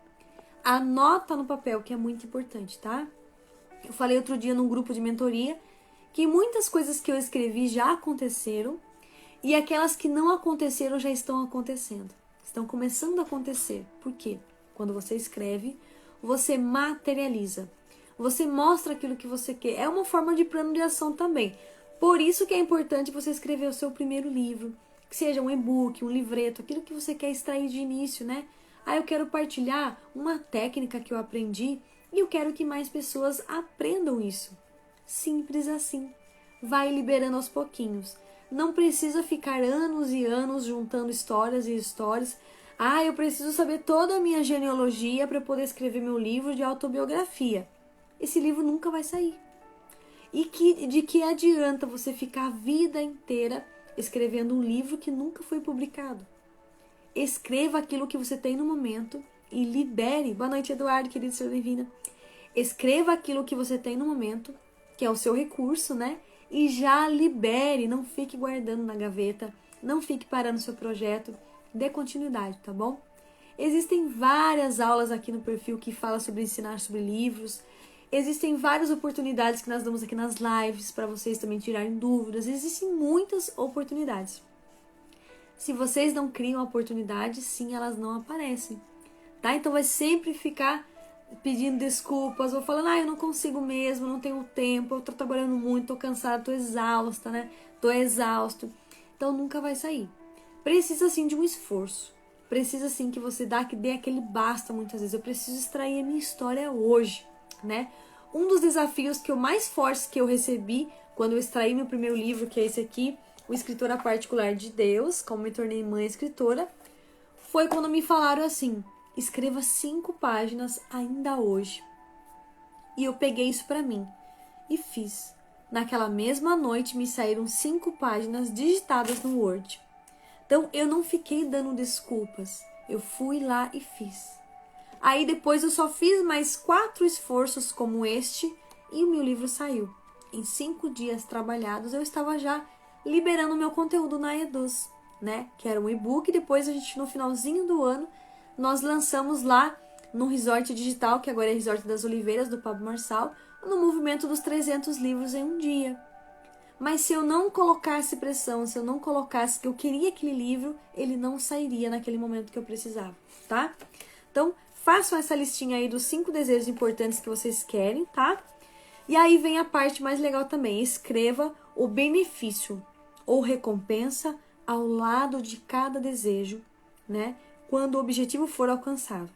Anota no papel, que é muito importante, tá? Eu falei outro dia num grupo de mentoria que muitas coisas que eu escrevi já aconteceram e aquelas que não aconteceram já estão acontecendo. Estão começando a acontecer. Por quê? Quando você escreve, você materializa. Você mostra aquilo que você quer. É uma forma de plano de ação também. Por isso que é importante você escrever o seu primeiro livro, que seja um e-book, um livreto, aquilo que você quer extrair de início, né? Eu quero partilhar uma técnica que eu aprendi E eu quero que mais pessoas aprendam isso. Simples assim. Vai liberando aos pouquinhos. Não precisa ficar anos e anos juntando histórias e histórias. Ah, eu preciso saber toda a minha genealogia para poder escrever meu livro de autobiografia. Esse livro nunca vai sair. E de que adianta você ficar a vida inteira escrevendo um livro que nunca foi publicado? Escreva aquilo que você tem no momento e libere. Boa noite, Eduardo, querido, seja bem-vinda. Escreva aquilo que você tem no momento, que é o seu recurso, né? E já libere, não fique guardando na gaveta, não fique parando seu projeto, dê continuidade, tá bom? Existem várias aulas aqui no perfil que falam sobre ensinar sobre livros. Existem várias oportunidades que nós damos aqui nas lives para vocês também tirarem dúvidas. Existem muitas oportunidades. Se vocês não criam a oportunidade, sim, elas não aparecem, tá? Então vai sempre ficar pedindo desculpas ou falando, eu não consigo mesmo, não tenho tempo, eu tô trabalhando muito, tô cansada, tô exausta, né? Tô exausto. Então nunca vai sair. Precisa sim de um esforço. Precisa sim que você dê aquele basta muitas vezes. Eu preciso extrair a minha história hoje, né? Um dos desafios que eu mais fortes que eu recebi quando eu extraí meu primeiro livro, que é esse aqui, O Escritora Particular de Deus, como me tornei mãe escritora, foi quando me falaram assim, escreva 5 páginas ainda hoje. E eu peguei isso pra mim e fiz. Naquela mesma noite me saíram 5 páginas digitadas no Word. Então eu não fiquei dando desculpas, eu fui lá e fiz. Aí depois eu só fiz mais 4 esforços como este e o meu livro saiu. Em 5 dias trabalhados eu estava já liberando o meu conteúdo na Eduz, né? Que era um e-book. Depois a gente, no finalzinho do ano, nós lançamos lá no Resort Digital, que agora é Resort das Oliveiras, do Pablo Marçal, no movimento dos 300 livros em um dia. Mas se eu não colocasse pressão, se eu não colocasse que eu queria aquele livro, ele não sairia naquele momento que eu precisava, tá? Então, façam essa listinha aí dos 5 desejos importantes que vocês querem, tá? E aí vem a parte mais legal também. Escreva o benefício ou recompensa ao lado de cada desejo, né? Quando o objetivo for alcançado,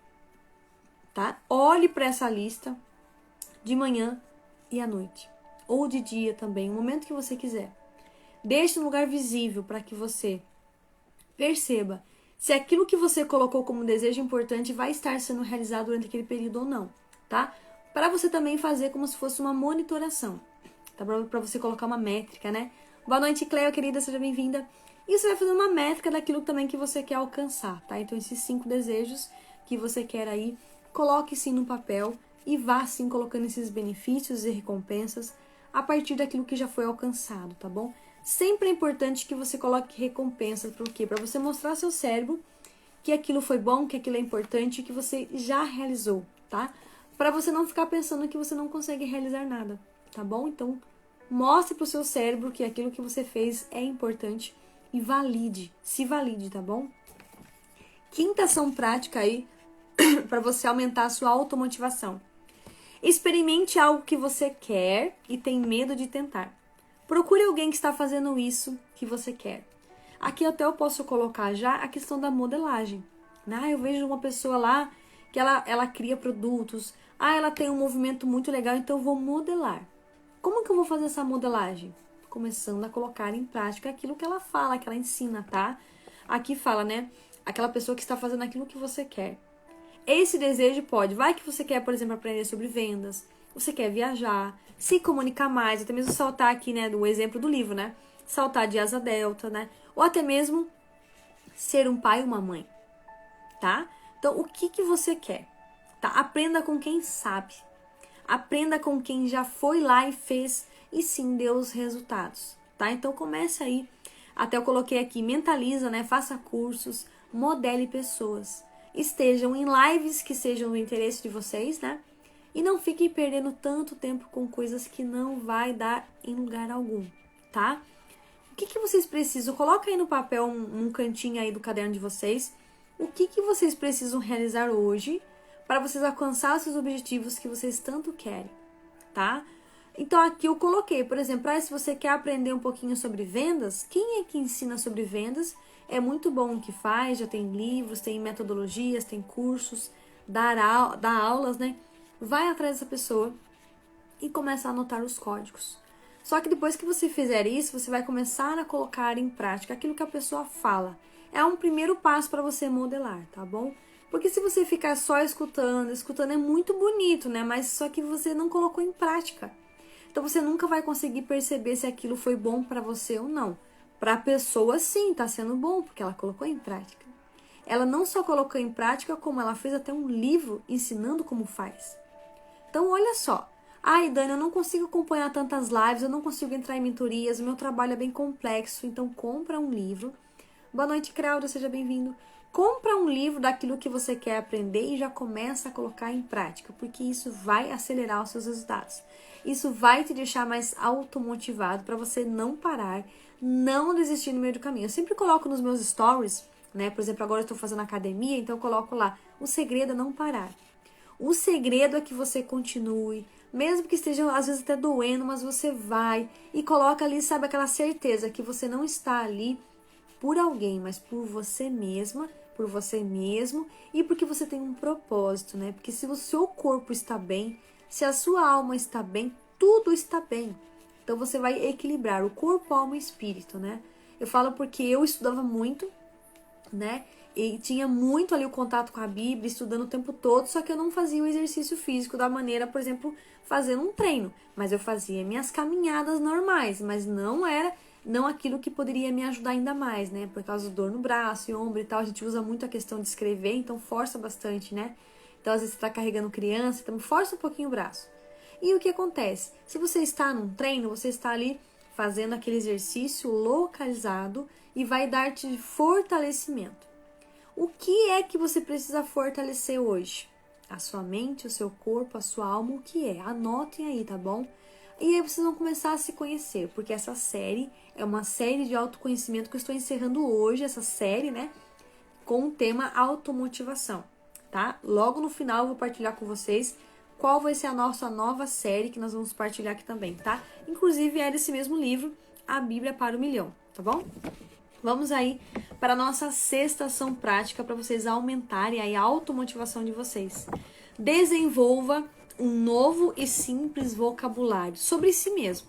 tá? Olhe para essa lista de manhã e à noite. Ou de dia também, o momento que você quiser. Deixe no lugar visível para que você perceba se aquilo que você colocou como desejo importante vai estar sendo realizado durante aquele período ou não, tá? Para você também fazer como se fosse uma monitoração, tá? Para você colocar uma métrica, né? Boa noite, Cleo, querida, seja bem-vinda. E você vai fazer uma métrica daquilo também que você quer alcançar, tá? Então, esses 5 desejos que você quer aí, coloque sim no papel e vá sim colocando esses benefícios e recompensas a partir daquilo que já foi alcançado, tá bom? Sempre é importante que você coloque recompensas, por quê? Para você mostrar ao seu cérebro que aquilo foi bom, que aquilo é importante, que você já realizou, tá? Para você não ficar pensando que você não consegue realizar nada, tá bom? Então, mostre para o seu cérebro que aquilo que você fez é importante e se valide, tá bom? Quinta ação prática aí para você aumentar a sua automotivação. Experimente algo que você quer e tem medo de tentar. Procure alguém que está fazendo isso que você quer. Aqui até eu posso colocar já a questão da modelagem. Eu vejo uma pessoa lá que ela cria produtos. Ela tem um movimento muito legal, então eu vou modelar. Como que eu vou fazer essa modelagem? Começando a colocar em prática aquilo que ela fala, que ela ensina, tá? Aqui fala, né? Aquela pessoa que está fazendo aquilo que você quer. Esse desejo vai que você quer, por exemplo, aprender sobre vendas, você quer viajar, se comunicar mais, até mesmo saltar aqui, né, do exemplo do livro, né? Saltar de asa delta, né? Ou até mesmo ser um pai ou uma mãe, tá? Então, o que você quer? Tá? Aprenda com quem sabe. Aprenda com quem já foi lá e fez e sim deu os resultados, tá? Então, comece aí. Até eu coloquei aqui, mentaliza, né? Faça cursos, modele pessoas. Estejam em lives que sejam do interesse de vocês, né? E não fiquem perdendo tanto tempo com coisas que não vai dar em lugar algum, tá? O que vocês precisam? Coloca aí no papel, um cantinho aí do caderno de vocês. O que vocês precisam realizar hoje para vocês alcançar os seus objetivos que vocês tanto querem, tá? Então aqui eu coloquei, por exemplo, se você quer aprender um pouquinho sobre vendas, quem é que ensina sobre vendas? É muito bom o que faz, já tem livros, tem metodologias, tem cursos, dá aulas, né? vai atrás dessa pessoa e começa a anotar os códigos. Só que depois que você fizer isso, você vai começar a colocar em prática aquilo que a pessoa fala. É um primeiro passo para você modelar, tá bom? Porque se você ficar só escutando é muito bonito, né? Mas só que você não colocou em prática. Então você nunca vai conseguir perceber se aquilo foi bom para você ou não. Para a pessoa, sim, tá sendo bom, porque ela colocou em prática. Ela não só colocou em prática, como ela fez até um livro ensinando como faz. Então, olha só. Ai, Dani, eu não consigo acompanhar tantas lives, eu não consigo entrar em mentorias, o meu trabalho é bem complexo, então compra um livro. Boa noite, Cláudia, seja bem-vindo. Compra um livro daquilo que você quer aprender e já começa a colocar em prática, porque isso vai acelerar os seus resultados. Isso vai te deixar mais automotivado para você não parar, não desistir no meio do caminho. Eu sempre coloco nos meus stories, né? Por exemplo, agora eu estou fazendo academia, então eu coloco lá, o segredo é não parar. O segredo é que você continue, mesmo que esteja às vezes até doendo, mas você vai e coloca ali, sabe, aquela certeza que você não está ali por alguém, mas por você mesma, por você mesmo e porque você tem um propósito, né? Porque se o seu corpo está bem, se a sua alma está bem, tudo está bem. Então você vai equilibrar o corpo, alma e espírito, né? Eu falo porque eu estudava muito, né? E tinha muito ali o contato com a Bíblia, estudando o tempo todo, só que eu não fazia o exercício físico da maneira, por exemplo, fazendo um treino. Mas eu fazia minhas caminhadas normais, mas não aquilo que poderia me ajudar ainda mais, né? Por causa do dor no braço e ombro e tal, a gente usa muito a questão de escrever, então força bastante, né? Então, às vezes você tá carregando criança, então força um pouquinho o braço. E o que acontece? Se você está num treino, você está ali fazendo aquele exercício localizado e vai dar-te fortalecimento. O que é que você precisa fortalecer hoje? A sua mente, o seu corpo, a sua alma, o que é? Anotem aí, tá bom? E aí vocês vão começar a se conhecer, porque essa série é uma série de autoconhecimento que eu estou encerrando hoje, essa série, né? Com o tema automotivação, tá? Logo no final eu vou partilhar com vocês qual vai ser a nossa nova série que nós vamos partilhar aqui também, tá? Inclusive é desse mesmo livro, A Bíblia para o Milhão, tá bom? Vamos aí para a nossa sexta ação prática para vocês aumentarem aí a automotivação de vocês. Desenvolva um novo e simples vocabulário sobre si mesmo,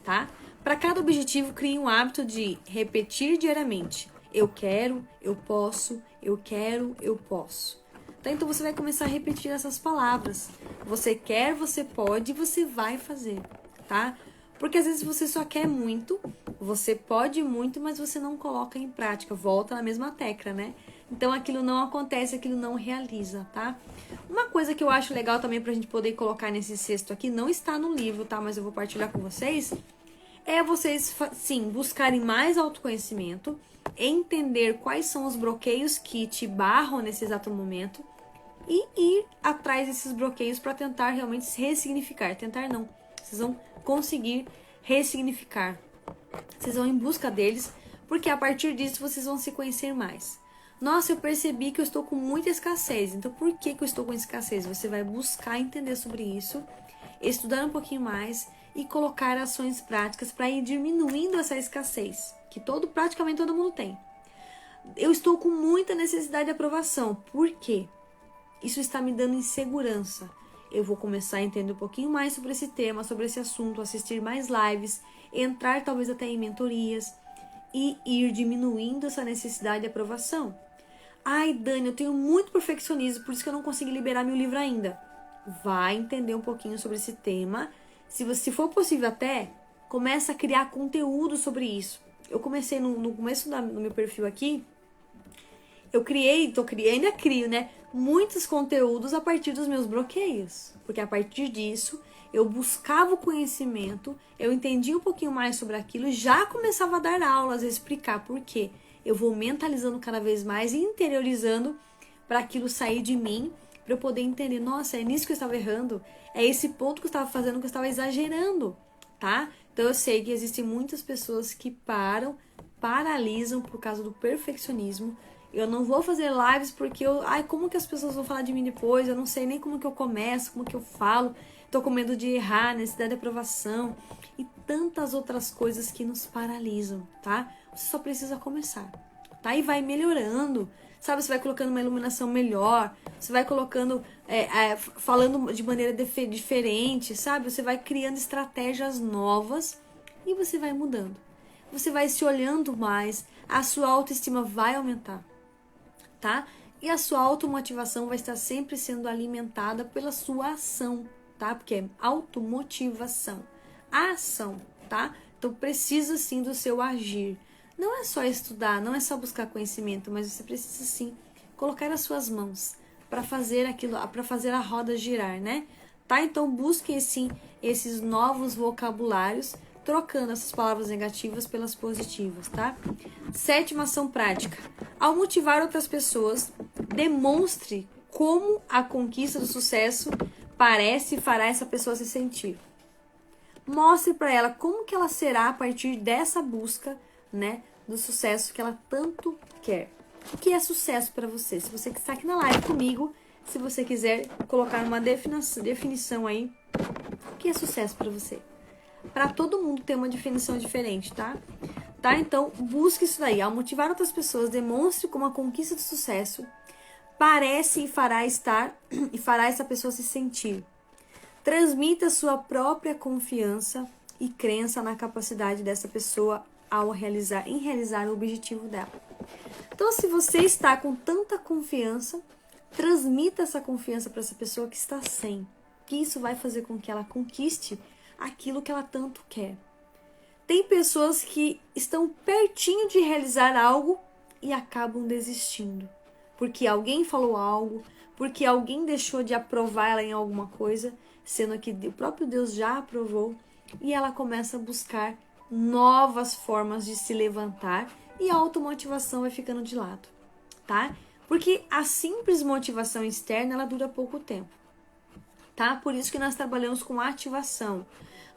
tá? Para cada objetivo, crie um hábito de repetir diariamente. Eu quero, eu posso, eu quero, eu posso. Tá? Então você vai começar a repetir essas palavras. Você quer, você pode, você vai fazer, tá? Porque às vezes você só quer muito, você pode muito, mas você não coloca em prática, volta na mesma tecla, né? Então aquilo não acontece, aquilo não realiza, tá? Uma coisa que eu acho legal também pra gente poder colocar nesse cesto aqui, não está no livro, tá? Mas eu vou partilhar com vocês, é vocês, sim, buscarem mais autoconhecimento, entender quais são os bloqueios que te barram nesse exato momento e ir atrás desses bloqueios para tentar realmente se ressignificar. Tentar não, vocês vão conseguir ressignificar. Vocês vão em busca deles, porque a partir disso vocês vão se conhecer mais. Nossa, eu percebi que eu estou com muita escassez. Então, por que eu estou com escassez? Você vai buscar entender sobre isso, estudar um pouquinho mais e colocar ações práticas para ir diminuindo essa escassez, que praticamente todo mundo tem. Eu estou com muita necessidade de aprovação. Por quê? Isso está me dando insegurança. Eu vou começar a entender um pouquinho mais sobre esse tema, sobre esse assunto, assistir mais lives, entrar talvez até em mentorias e ir diminuindo essa necessidade de aprovação. Ai, Dani, eu tenho muito perfeccionismo, por isso que eu não consigo liberar meu livro ainda. Vai entender um pouquinho sobre esse tema. Se for possível até, começa a criar conteúdo sobre isso. Eu comecei no começo do meu perfil aqui, ainda crio, né? Muitos conteúdos a partir dos meus bloqueios. Porque a partir disso, eu buscava o conhecimento, eu entendia um pouquinho mais sobre aquilo, já começava a dar aulas, a explicar por quê. Eu vou mentalizando cada vez mais e interiorizando para aquilo sair de mim, para eu poder entender, nossa, é nisso que eu estava errando, é esse ponto que eu estava fazendo que eu estava exagerando, tá? Então eu sei que existem muitas pessoas que paralisam por causa do perfeccionismo. Eu não vou fazer lives porque como que as pessoas vão falar de mim depois? Eu não sei nem como que eu começo, como que eu falo. Tô com medo de errar, necessidade de aprovação e tantas outras coisas que nos paralisam, tá? Você só precisa começar, tá? E vai melhorando. sabe? Você vai colocando uma iluminação melhor, você vai colocando, falando de maneira diferente, sabe? Você vai criando estratégias novas e você vai mudando. Você vai se olhando mais, a sua autoestima vai aumentar, tá? E a sua automotivação vai estar sempre sendo alimentada pela sua ação, tá? Porque é automotivação, a ação, tá? Então precisa sim do seu agir. Não é só estudar, não é só buscar conhecimento, mas você precisa sim colocar as suas mãos para fazer aquilo, para fazer a roda girar, né? Tá? Então busque sim esses novos vocabulários, trocando essas palavras negativas pelas positivas, tá? 7ª ação prática. Ao motivar outras pessoas, demonstre como a conquista do sucesso parece e fará essa pessoa se sentir. Mostre para ela como que ela será a partir dessa busca, né, do sucesso que ela tanto quer. O que é sucesso para você? Se você que está aqui na live comigo, se você quiser colocar uma definição aí, o que é sucesso para você? Para todo mundo tem uma definição diferente, tá? Tá? Então, busque isso daí. Ao motivar outras pessoas, demonstre como a conquista do sucesso parece e fará essa pessoa se sentir. Transmita sua própria confiança e crença na capacidade dessa pessoa em realizar o objetivo dela. Então, se você está com tanta confiança, transmita essa confiança para essa pessoa que está sem. Que isso vai fazer com que ela conquiste aquilo que ela tanto quer. Tem pessoas que estão pertinho de realizar algo e acabam desistindo. Porque alguém falou algo, porque alguém deixou de aprovar ela em alguma coisa, sendo que o próprio Deus já aprovou, e ela começa a buscar novas formas de se levantar e a automotivação vai ficando de lado, tá? Porque a simples motivação externa, ela dura pouco tempo, tá? Por isso que nós trabalhamos com ativação.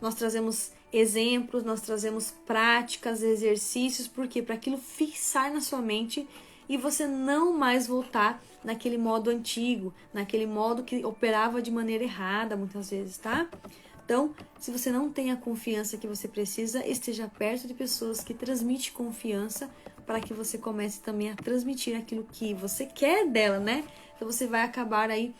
Nós trazemos exemplos, nós trazemos práticas, exercícios, por quê? Para aquilo fixar na sua mente e você não mais voltar naquele modo antigo, naquele modo que operava de maneira errada muitas vezes, tá? Então, se você não tem a confiança que você precisa, esteja perto de pessoas que transmitem confiança para que você comece também a transmitir aquilo que você quer dela, né? Então, você vai acabar aí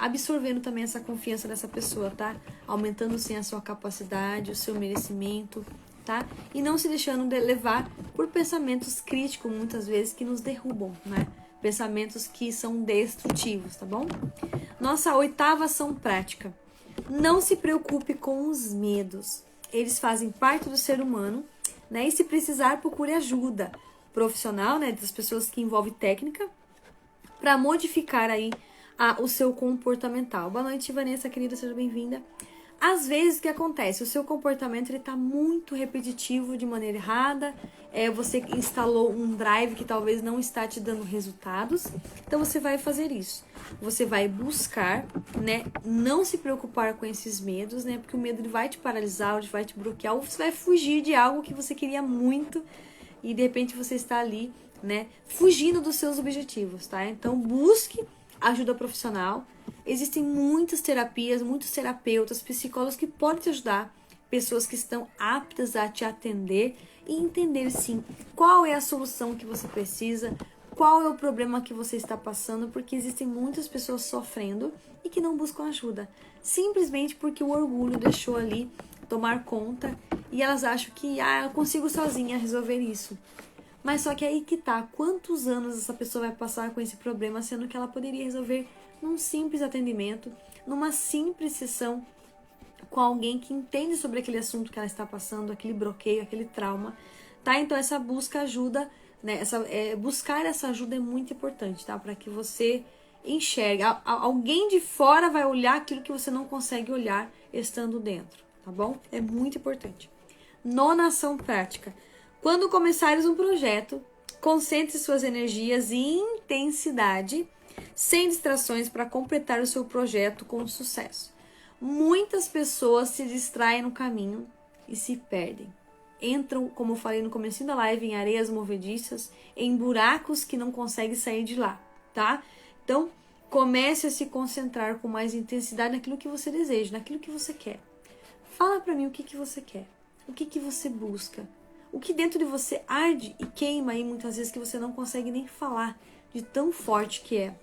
absorvendo também essa confiança dessa pessoa, tá? Aumentando sim a sua capacidade, o seu merecimento, tá? E não se deixando levar por pensamentos críticos, muitas vezes, que nos derrubam, né? Pensamentos que são destrutivos, tá bom? Nossa 8ª ação prática. Não se preocupe com os medos. Eles fazem parte do ser humano, né? E se precisar, procure ajuda profissional, né? Das pessoas que envolvem técnica, para modificar aí o seu comportamental. Boa noite, Vanessa, querida, seja bem-vinda. Às vezes, o que acontece? O seu comportamento está muito repetitivo de maneira errada, você instalou um drive que talvez não está te dando resultados, então você vai fazer isso. Você vai buscar, né, não se preocupar com esses medos, né, porque o medo ele vai te paralisar, ele vai te bloquear, ou você vai fugir de algo que você queria muito e de repente você está ali, né, fugindo dos seus objetivos, tá? Então busque ajuda profissional. Existem muitas terapias, muitos terapeutas, psicólogos que podem te ajudar, pessoas que estão aptas a te atender e entender sim qual é a solução que você precisa, qual é o problema que você está passando, porque existem muitas pessoas sofrendo e que não buscam ajuda, simplesmente porque o orgulho deixou ali tomar conta e elas acham que eu consigo sozinha resolver isso. Mas só que aí que tá, quantos anos essa pessoa vai passar com esse problema, sendo que ela poderia resolver num simples atendimento, numa simples sessão com alguém que entende sobre aquele assunto que ela está passando, aquele bloqueio, aquele trauma, tá? Então essa busca ajuda, né? Buscar essa ajuda é muito importante, tá? Para que você enxergue. Alguém de fora vai olhar aquilo que você não consegue olhar estando dentro, tá bom? É muito importante. 9ª ação prática. Quando começares um projeto, concentre suas energias e intensidade sem distrações para completar o seu projeto com sucesso. Muitas pessoas se distraem no caminho e se perdem. Entram, como eu falei no começo da live, em areias movediças, em buracos que não conseguem sair de lá, tá? Então, comece a se concentrar com mais intensidade naquilo que você deseja, naquilo que você quer. Fala para mim o que você quer, o que você busca. O que dentro de você arde e queima aí muitas vezes que você não consegue nem falar de tão forte que é.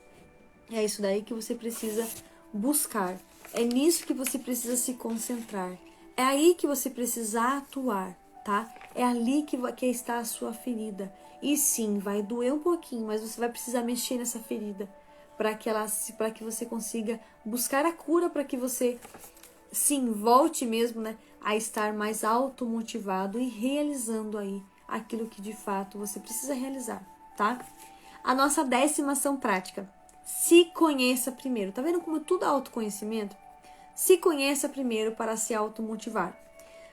É isso daí que você precisa buscar. É nisso que você precisa se concentrar. É aí que você precisa atuar, tá? É ali que está a sua ferida. E sim, vai doer um pouquinho, mas você vai precisar mexer nessa ferida para que você consiga buscar a cura, para que você, sim, volte mesmo, né, a estar mais automotivado e realizando aí aquilo que de fato você precisa realizar, tá? A nossa 10ª ação prática. Se conheça primeiro. Tá vendo como é tudo autoconhecimento? Se conheça primeiro para se automotivar.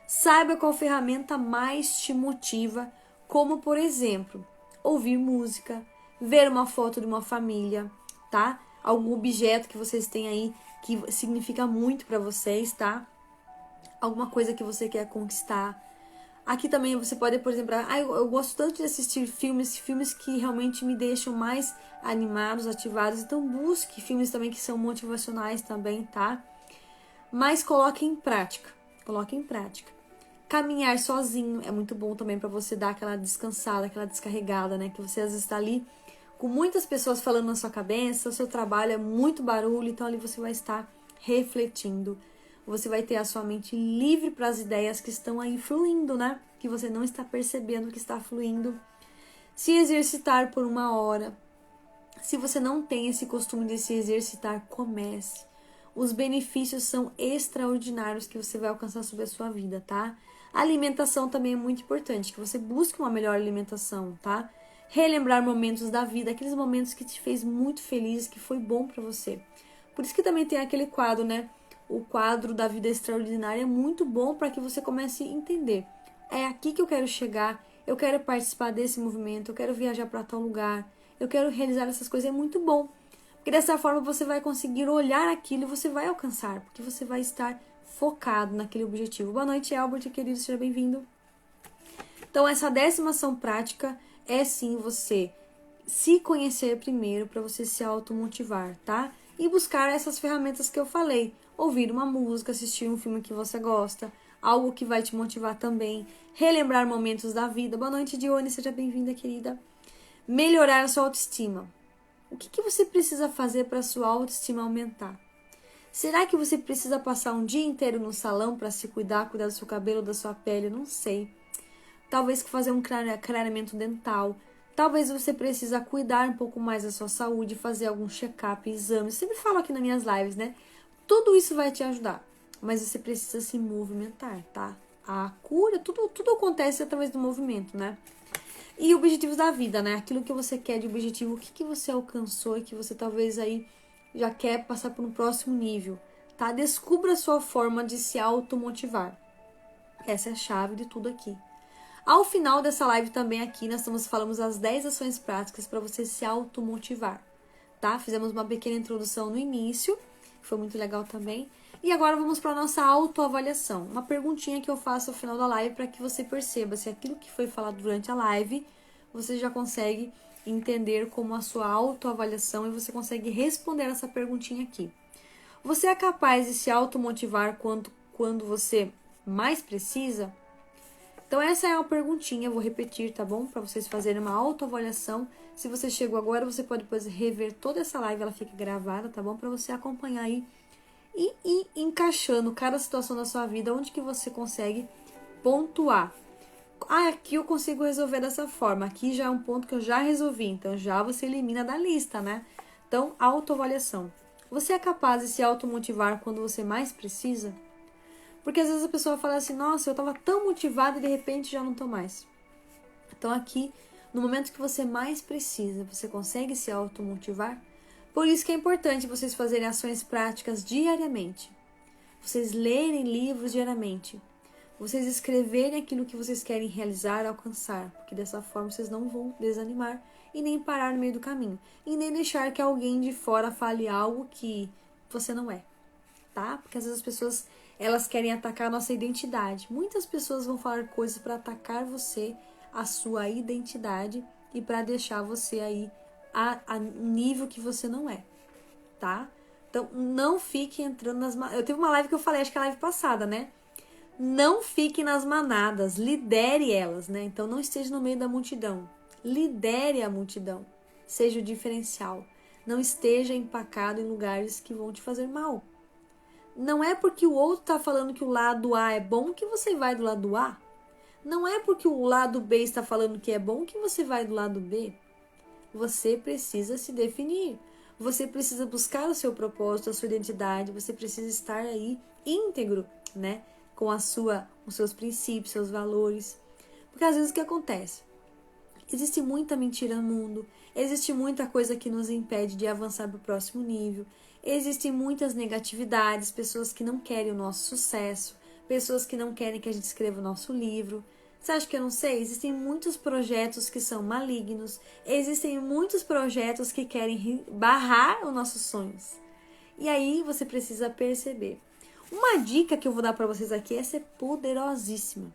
Saiba qual ferramenta mais te motiva, como por exemplo, ouvir música, ver uma foto de uma família, tá? Algum objeto que vocês têm aí que significa muito para vocês, tá? Alguma coisa que você quer conquistar. Aqui também você pode, por exemplo, eu gosto tanto de assistir filmes que realmente me deixam mais animados, ativados. Então busque filmes também que são motivacionais também, tá? Mas coloque em prática. Coloque em prática. Caminhar sozinho é muito bom também para você dar aquela descansada, aquela descarregada, né? Que você às vezes está ali com muitas pessoas falando na sua cabeça, o seu trabalho é muito barulho, então ali você vai estar refletindo. Você vai ter a sua mente livre para as ideias que estão aí fluindo, né? Que você não está percebendo que está fluindo. Se exercitar por 1 hora. Se você não tem esse costume de se exercitar, comece. Os benefícios são extraordinários que você vai alcançar sobre a sua vida, tá? A alimentação também é muito importante, que você busque uma melhor alimentação, tá? Relembrar momentos da vida, aqueles momentos que te fez muito feliz, que foi bom para você. Por isso que também tem aquele quadro, né? O quadro da vida extraordinária é muito bom para que você comece a entender. É aqui que eu quero chegar, eu quero participar desse movimento, eu quero viajar para tal lugar, eu quero realizar essas coisas, é muito bom. Porque dessa forma você vai conseguir olhar aquilo e você vai alcançar, porque você vai estar focado naquele objetivo. Boa noite, Albert, querido, seja bem-vindo. Então, essa 10ª ação prática é sim você se conhecer primeiro para você se automotivar, tá? E buscar essas ferramentas que eu falei. Ouvir uma música, assistir um filme que você gosta, algo que vai te motivar também. Relembrar momentos da vida. Boa noite, Dione, seja bem-vinda, querida. Melhorar a sua autoestima. O que você precisa fazer para a sua autoestima aumentar? Será que você precisa passar um dia inteiro no salão para se cuidar do seu cabelo, da sua pele? Não sei. Talvez fazer um clareamento dental. Talvez você precisa cuidar um pouco mais da sua saúde, fazer algum check-up, exames. Eu sempre falo aqui nas minhas lives, né? Tudo isso vai te ajudar, mas você precisa se movimentar, tá? A cura, tudo acontece através do movimento, né? E objetivos da vida, né? Aquilo que você quer de objetivo, o que você alcançou e que você talvez aí já quer passar para um próximo nível, tá? Descubra a sua forma de se automotivar. Essa é a chave de tudo aqui. Ao final dessa live também aqui, nós falamos as 10 ações práticas para você se automotivar, tá? Fizemos uma pequena introdução no início, foi muito legal também. E agora vamos para a nossa autoavaliação. Uma perguntinha que eu faço ao final da live para que você perceba se aquilo que foi falado durante a live, você já consegue entender como a sua autoavaliação e você consegue responder essa perguntinha aqui. Você é capaz de se automotivar quando você mais precisa? Então essa é a perguntinha, eu vou repetir, tá bom? Para vocês fazerem uma autoavaliação. Se você chegou agora, você pode depois rever toda essa live, ela fica gravada, tá bom? Para você acompanhar aí e ir encaixando cada situação da sua vida, onde que você consegue pontuar. Ah, aqui eu consigo resolver dessa forma, aqui já é um ponto que eu já resolvi, então já você elimina da lista, né? Então, autoavaliação. Você é capaz de se automotivar quando você mais precisa? Porque às vezes a pessoa fala assim, nossa, eu estava tão motivada e de repente já não estou mais. Então aqui, no momento que você mais precisa, você consegue se automotivar? Por isso que é importante vocês fazerem ações práticas diariamente. Vocês lerem livros diariamente. Vocês escreverem aquilo que vocês querem realizar, alcançar. Porque dessa forma vocês não vão desanimar e nem parar no meio do caminho. E nem deixar que alguém de fora fale algo que você não é. Tá? Porque às vezes as pessoas elas querem atacar a nossa identidade. Muitas pessoas vão falar coisas para atacar você, a sua identidade e para deixar você aí a nível que você não é, tá? Então, não fique entrando nas... Eu teve uma live que eu falei, acho que é a live passada, né? Não fique nas manadas, lidere elas, né? Então, não esteja no meio da multidão. Lidere a multidão, Seja o diferencial. Não esteja empacado em lugares que vão te fazer mal. Não é porque o outro está falando que o lado A é bom que você vai do lado A. Não é porque o lado B está falando que é bom que você vai do lado B. Você precisa se definir. Você precisa buscar o seu propósito, a sua identidade. Você precisa estar aí íntegro, né? Com os seus princípios, seus valores. Porque às vezes o que acontece? Existe muita mentira no mundo. Existe muita coisa que nos impede de avançar para o próximo nível. Existem muitas negatividades, pessoas que não querem o nosso sucesso, pessoas que não querem que a gente escreva o nosso livro. Você acha que eu não sei? Existem muitos projetos que são malignos, existem muitos projetos que querem barrar os nossos sonhos. E aí você precisa perceber. Uma dica que eu vou dar para vocês aqui, essa é poderosíssima.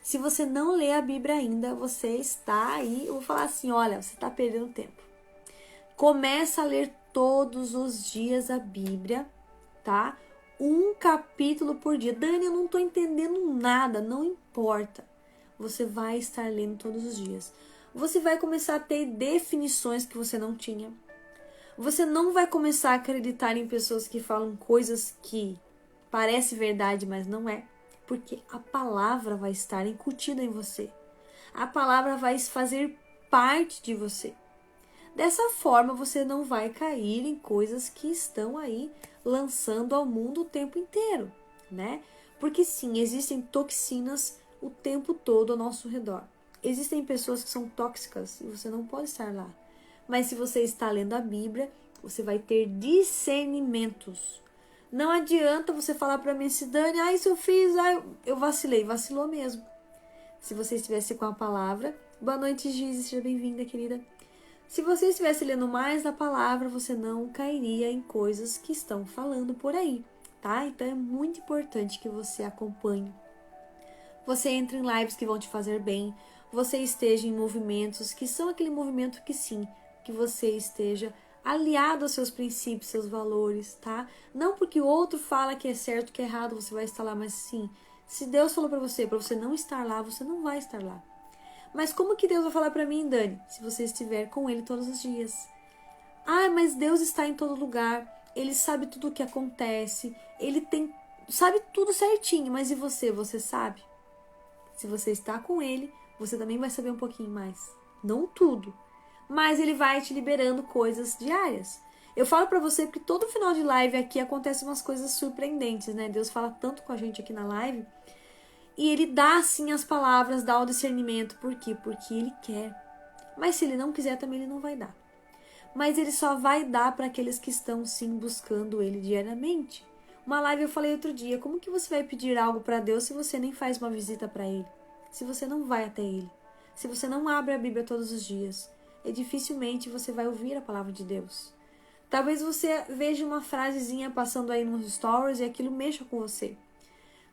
Se você não lê a Bíblia ainda, você está aí, eu vou falar assim, olha, você está perdendo tempo. Começa a ler todos os dias a Bíblia, tá? Um capítulo por dia. Dani, eu não estou entendendo nada, não importa. Você vai estar lendo todos os dias. Você vai começar a ter definições que você não tinha. Você não vai começar a acreditar em pessoas que falam coisas que parecem verdade, mas não é. Porque a palavra vai estar incutida em você. A palavra vai fazer parte de você. Dessa forma, você não vai cair em coisas que estão aí lançando ao mundo o tempo inteiro, né? Porque sim, existem toxinas o tempo todo ao nosso redor. Existem pessoas que são tóxicas e você não pode estar lá. Mas se você está lendo a Bíblia, você vai ter discernimentos. Não adianta você falar para mim, se Dani, isso eu fiz, eu vacilei. Vacilou mesmo. Se você estivesse com a palavra, boa noite, Giz, seja bem-vinda, querida. Se você estivesse lendo mais da palavra, você não cairia em coisas que estão falando por aí, tá? Então é muito importante que você acompanhe. Você entre em lives que vão te fazer bem, você esteja em movimentos que são aquele movimento que sim, que você esteja aliado aos seus princípios, seus valores, tá? Não porque o outro fala que é certo, que é errado, você vai estar lá, mas sim, se Deus falou para você não estar lá, você não vai estar lá. Mas como que Deus vai falar para mim, Dani? Se você estiver com Ele todos os dias. Mas Deus está em todo lugar, Ele sabe tudo o que acontece, Ele sabe tudo certinho, mas e você? Você sabe? Se você está com Ele, você também vai saber um pouquinho mais. Não tudo, mas Ele vai te liberando coisas diárias. Eu falo pra você que todo final de live aqui acontecem umas coisas surpreendentes, né? Deus fala tanto com a gente aqui na live. E Ele dá, sim, as palavras, dá o discernimento. Por quê? Porque Ele quer. Mas se Ele não quiser, também Ele não vai dar. Mas Ele só vai dar para aqueles que estão, sim, buscando Ele diariamente. Uma live eu falei outro dia, como que você vai pedir algo para Deus se você nem faz uma visita para Ele? Se você não vai até Ele? Se você não abre a Bíblia todos os dias? E dificilmente você vai ouvir a palavra de Deus. Talvez você veja uma frasezinha passando aí nos stories e aquilo mexa com você.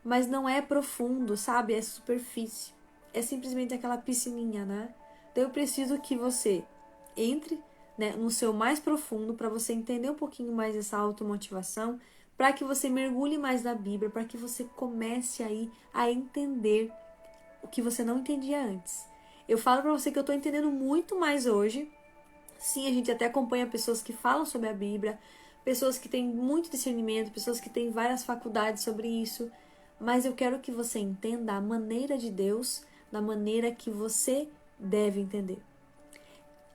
Mas não é profundo, sabe? É superfície. É simplesmente aquela piscininha, né? Então eu preciso que você entre, né, no seu mais profundo para você entender um pouquinho mais essa automotivação, para que você mergulhe mais na Bíblia, para que você comece aí a entender o que você não entendia antes. Eu falo para você que eu estou entendendo muito mais hoje. Sim, a gente até acompanha pessoas que falam sobre a Bíblia, pessoas que têm muito discernimento, pessoas que têm várias faculdades sobre isso, mas eu quero que você entenda a maneira de Deus, da maneira que você deve entender.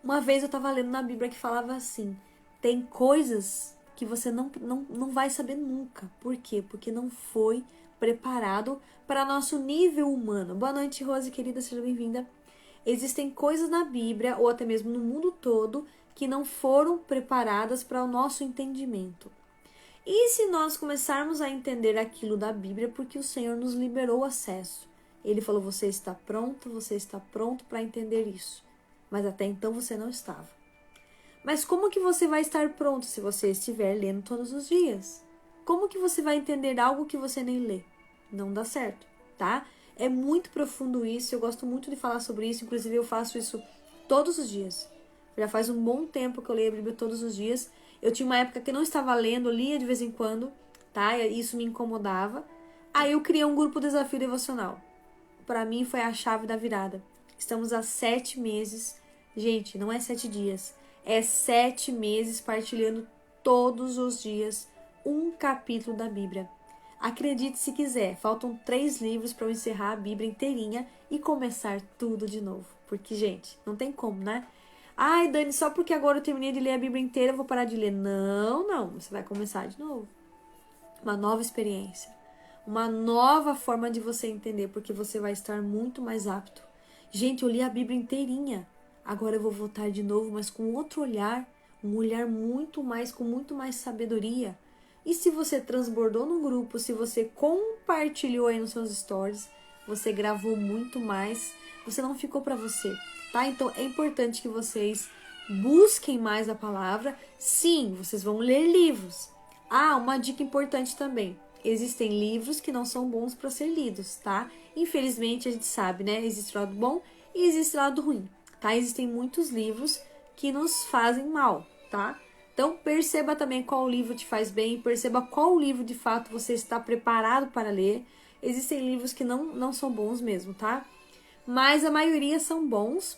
Uma vez eu estava lendo na Bíblia que falava assim, tem coisas que você não vai saber nunca. Por quê? Porque não foi preparado para nosso nível humano. Boa noite, Rose, querida, seja bem-vinda. Existem coisas na Bíblia, ou até mesmo no mundo todo, que não foram preparadas para o nosso entendimento. E se nós começarmos a entender aquilo da Bíblia, porque o Senhor nos liberou acesso. Ele falou, você está pronto para entender isso. Mas até então você não estava. Mas como que você vai estar pronto se você estiver lendo todos os dias? Como que você vai entender algo que você nem lê? Não dá certo, tá? É muito profundo isso, eu gosto muito de falar sobre isso, inclusive eu faço isso todos os dias. Já faz um bom tempo que eu leio a Bíblia todos os dias. Eu tinha uma época que eu não estava lendo, eu lia de vez em quando, tá? E isso me incomodava. Aí eu criei um grupo Desafio Devocional. Para mim foi a chave da virada. Estamos há 7 meses. Gente, não é 7 dias. É 7 meses partilhando todos os dias um capítulo da Bíblia. Acredite se quiser, faltam 3 livros para eu encerrar a Bíblia inteirinha e começar tudo de novo. Porque, gente, não tem como, né? Ai, Dani, só porque agora eu terminei de ler a Bíblia inteira, eu vou parar de ler. Não, não, você vai começar de novo. Uma nova experiência. Uma nova forma de você entender, porque você vai estar muito mais apto. Gente, eu li a Bíblia inteirinha. Agora eu vou voltar de novo, mas com outro olhar. Um olhar com muito mais sabedoria. E se você transbordou no grupo, se você compartilhou aí nos seus stories, você gravou muito mais, você não ficou para você, tá? Então é importante que vocês busquem mais a palavra. Sim, vocês vão ler livros. Ah, uma dica importante também. Existem livros que não são bons para ser lidos, tá? Infelizmente a gente sabe, né? Existe o lado bom e existe o lado ruim, tá? Existem muitos livros que nos fazem mal, tá? Então perceba também qual livro te faz bem, perceba qual livro de fato você está preparado para ler. Existem livros que não são bons mesmo, tá? Mas a maioria são bons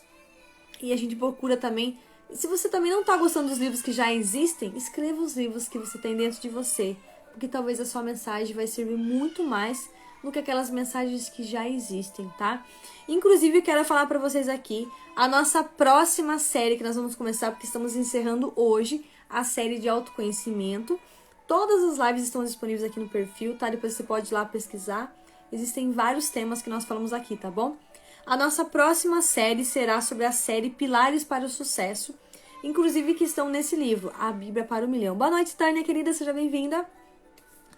e a gente procura também. Se você também não está gostando dos livros que já existem, escreva os livros que você tem dentro de você, porque talvez a sua mensagem vai servir muito mais do que aquelas mensagens que já existem, tá? Inclusive, eu quero falar para vocês aqui a nossa próxima série que nós vamos começar, porque estamos encerrando hoje a série de autoconhecimento. Todas as lives estão disponíveis aqui no perfil, tá? Depois você pode ir lá pesquisar. Existem vários temas que nós falamos aqui, tá bom? A nossa próxima série será sobre a série Pilares para o Sucesso, inclusive que estão nesse livro, A Bíblia para o Milhão. Boa noite, Tânia, querida, seja bem-vinda.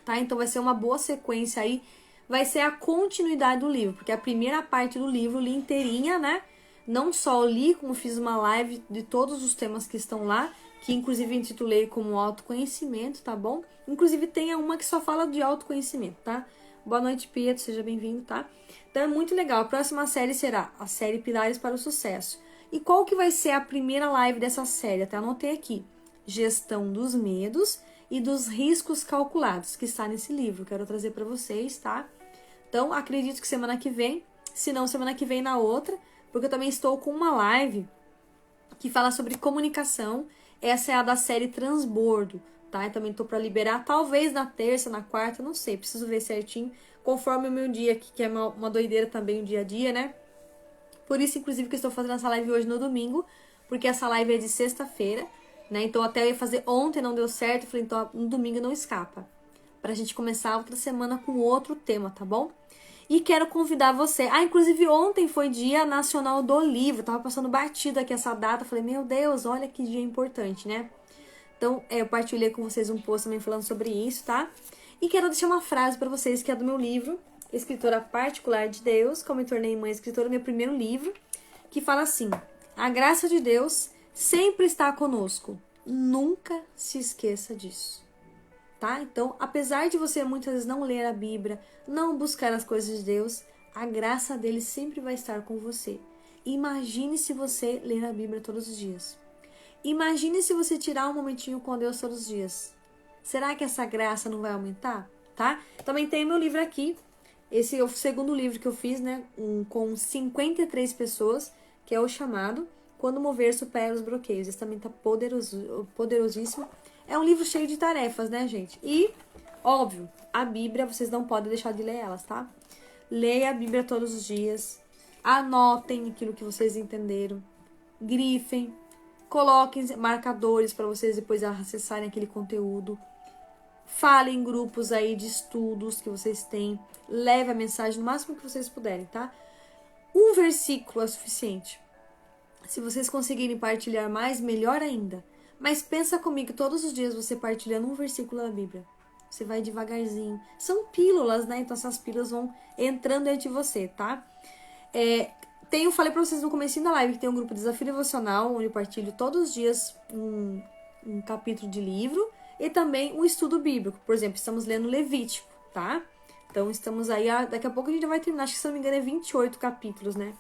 Tá? Então vai ser uma boa sequência aí, vai ser a continuidade do livro, porque a primeira parte do livro eu li inteirinha, né? Não só li, como fiz uma live de todos os temas que estão lá, que inclusive intitulei como autoconhecimento, tá bom? Inclusive tem uma que só fala de autoconhecimento, tá? Boa noite, Pedro, seja bem-vindo, tá? Então é muito legal. A próxima série será a série Pilares para o Sucesso. E qual que vai ser a primeira live dessa série? Até anotei aqui. Gestão dos medos e dos riscos calculados, que está nesse livro. Quero trazer para vocês, tá? Então, acredito que semana que vem, se não semana que vem na outra, porque eu também estou com uma live que fala sobre comunicação. Essa é a da série Transbordo, tá? Eu também estou para liberar, talvez na terça, na quarta, não sei, preciso ver certinho, conforme o meu dia, que é uma doideira também o dia a dia, né? Por isso, inclusive, que eu estou fazendo essa live hoje no domingo, porque essa live é de sexta-feira, né? Então, até eu ia fazer ontem, não deu certo, eu falei, então, no domingo não escapa, pra gente começar outra semana com outro tema, tá bom? E quero convidar você. Ah, inclusive ontem foi Dia Nacional do Livro. Tava passando batida aqui essa data. Falei, meu Deus, olha que dia importante, né? Então, eu partilhei com vocês um post também falando sobre isso, tá? E quero deixar uma frase pra vocês que é do meu livro, Escritora Particular de Deus, como me tornei mãe escritora, meu primeiro livro, que fala assim: a graça de Deus sempre está conosco. Nunca se esqueça disso. Tá? Então, apesar de você muitas vezes não ler a Bíblia, não buscar as coisas de Deus, a graça dele sempre vai estar com você. Imagine se você ler a Bíblia todos os dias. Imagine se você tirar um momentinho com Deus todos os dias. Será que essa graça não vai aumentar? Tá? Também tem meu livro aqui. Esse é o segundo livro que eu fiz, né? Com 53 pessoas, que é o chamado Quando Mover Supera os Bloqueios. Esse também tá poderosíssimo. É um livro cheio de tarefas, né, gente? E, óbvio, a Bíblia, vocês não podem deixar de ler elas, tá? Leia a Bíblia todos os dias. Anotem aquilo que vocês entenderam. Grifem. Coloquem marcadores para vocês depois acessarem aquele conteúdo. Falem em grupos aí de estudos que vocês têm. Leve a mensagem no máximo que vocês puderem, tá? Um versículo é suficiente. Se vocês conseguirem partilhar mais, melhor ainda. Mas pensa comigo, todos os dias você partilhando um versículo da Bíblia. Você vai devagarzinho. São pílulas, né? Então essas pílulas vão entrando dentro de você, tá? Eu falei pra vocês no comecinho da live que tem um grupo Desafio Devocional, onde eu partilho todos os dias um capítulo de livro e também um estudo bíblico. Por exemplo, estamos lendo Levítico, tá? Então estamos aí, daqui a pouco a gente vai terminar, acho que se não me engano é 28 capítulos, né?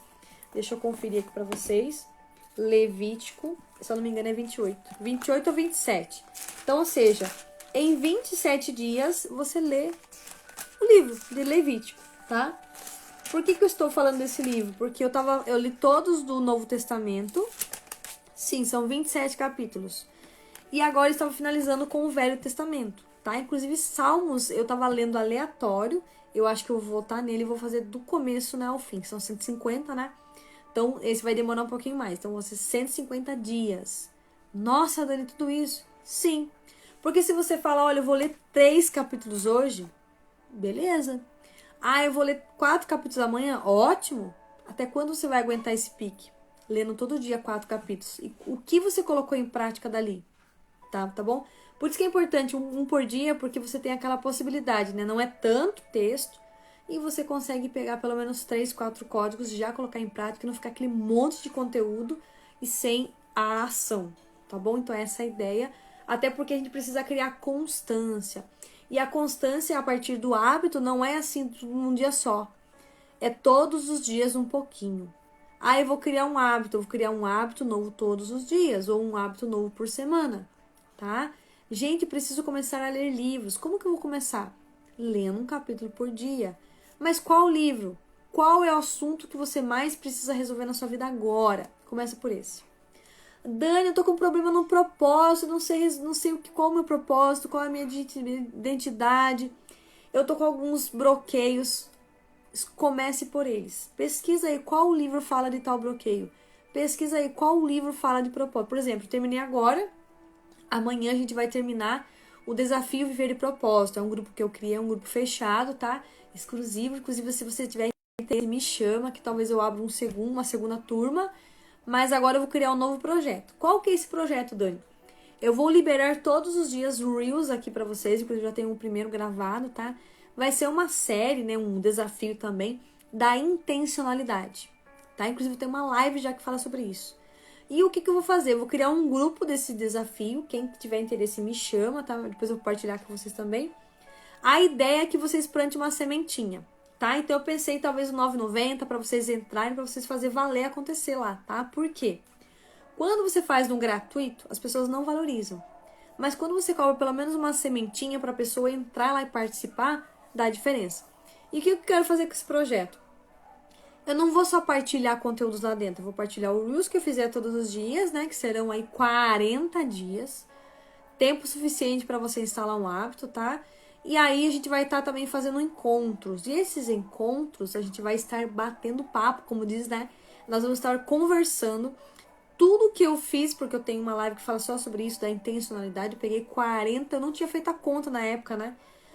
Deixa eu conferir aqui pra vocês. Levítico, se eu não me engano é 28 ou 27. Então, ou seja, em 27 dias você lê o livro de Levítico, tá? Por que eu estou falando desse livro? Porque eu li todos do Novo Testamento, Sim, são 27 capítulos. E agora eu estava finalizando com o Velho Testamento, tá? Inclusive, Salmos eu estava lendo aleatório. Eu acho que eu vou voltar nele e vou fazer do começo, né, ao fim. São 150, né? Então, esse vai demorar um pouquinho mais. Então, vão ser 150 dias. Nossa, Dani, tudo isso? Sim. Porque se você fala, olha, eu vou ler 3 capítulos hoje, beleza. Ah, eu vou ler 4 capítulos amanhã, ótimo. Até quando você vai aguentar esse pique? Lendo todo dia 4 capítulos. E o que você colocou em prática dali? Tá bom? Por isso que é importante um por dia, porque você tem aquela possibilidade, né? Não é tanto texto e você consegue pegar pelo menos 3, 4 códigos e já colocar em prática e não ficar aquele monte de conteúdo e sem a ação, tá bom? Então essa é a ideia, até porque a gente precisa criar constância. E a constância a partir do hábito não é assim num dia só. É todos os dias um pouquinho. Ah, eu vou criar um hábito novo todos os dias, ou um hábito novo por semana, tá? Gente, preciso começar a ler livros. Como que eu vou começar? Lendo um capítulo por dia. Mas qual livro? Qual é o assunto que você mais precisa resolver na sua vida agora? Começa por esse. Dani, eu tô com um problema no propósito, não sei qual é o meu propósito, qual é a minha identidade. Eu tô com alguns bloqueios. Comece por eles. Pesquisa aí qual livro fala de tal bloqueio. Pesquisa aí qual livro fala de propósito. Por exemplo, terminei agora. Amanhã a gente vai terminar o Desafio Viver de Propósito. É um grupo que eu criei, é um grupo fechado, tá? Exclusivo. Inclusive, se você tiver interesse, me chama, que talvez eu abra uma segunda turma. Mas agora eu vou criar um novo projeto. Qual que é esse projeto, Dani? Eu vou liberar todos os dias Reels aqui pra vocês. Inclusive, já tenho um primeiro gravado, tá? Vai ser uma série, né? Um desafio também da intencionalidade, tá? Inclusive, tem uma live já que fala sobre isso. E o que eu vou fazer? Eu vou criar um grupo desse desafio. Quem tiver interesse me chama, tá? Depois eu vou compartilhar com vocês também. A ideia é que vocês plantem uma sementinha, tá? Então eu pensei talvez o 9,90 para vocês entrarem, para vocês fazer valer acontecer lá, tá? Por quê? Quando você faz no gratuito, as pessoas não valorizam. Mas quando você cobra pelo menos uma sementinha para a pessoa entrar lá e participar, dá a diferença. E o que eu quero fazer com esse projeto? Eu não vou só partilhar conteúdos lá dentro, eu vou partilhar o Reels que eu fizer todos os dias, né? Que serão aí 40 dias. Tempo suficiente para você instalar um hábito, tá? E aí a gente vai estar também fazendo encontros. E esses encontros a gente vai estar batendo papo, como diz, né? Nós vamos estar conversando. Tudo que eu fiz, porque eu tenho uma live que fala só sobre isso, da intencionalidade, eu peguei 40, eu não tinha feito a conta na época, né?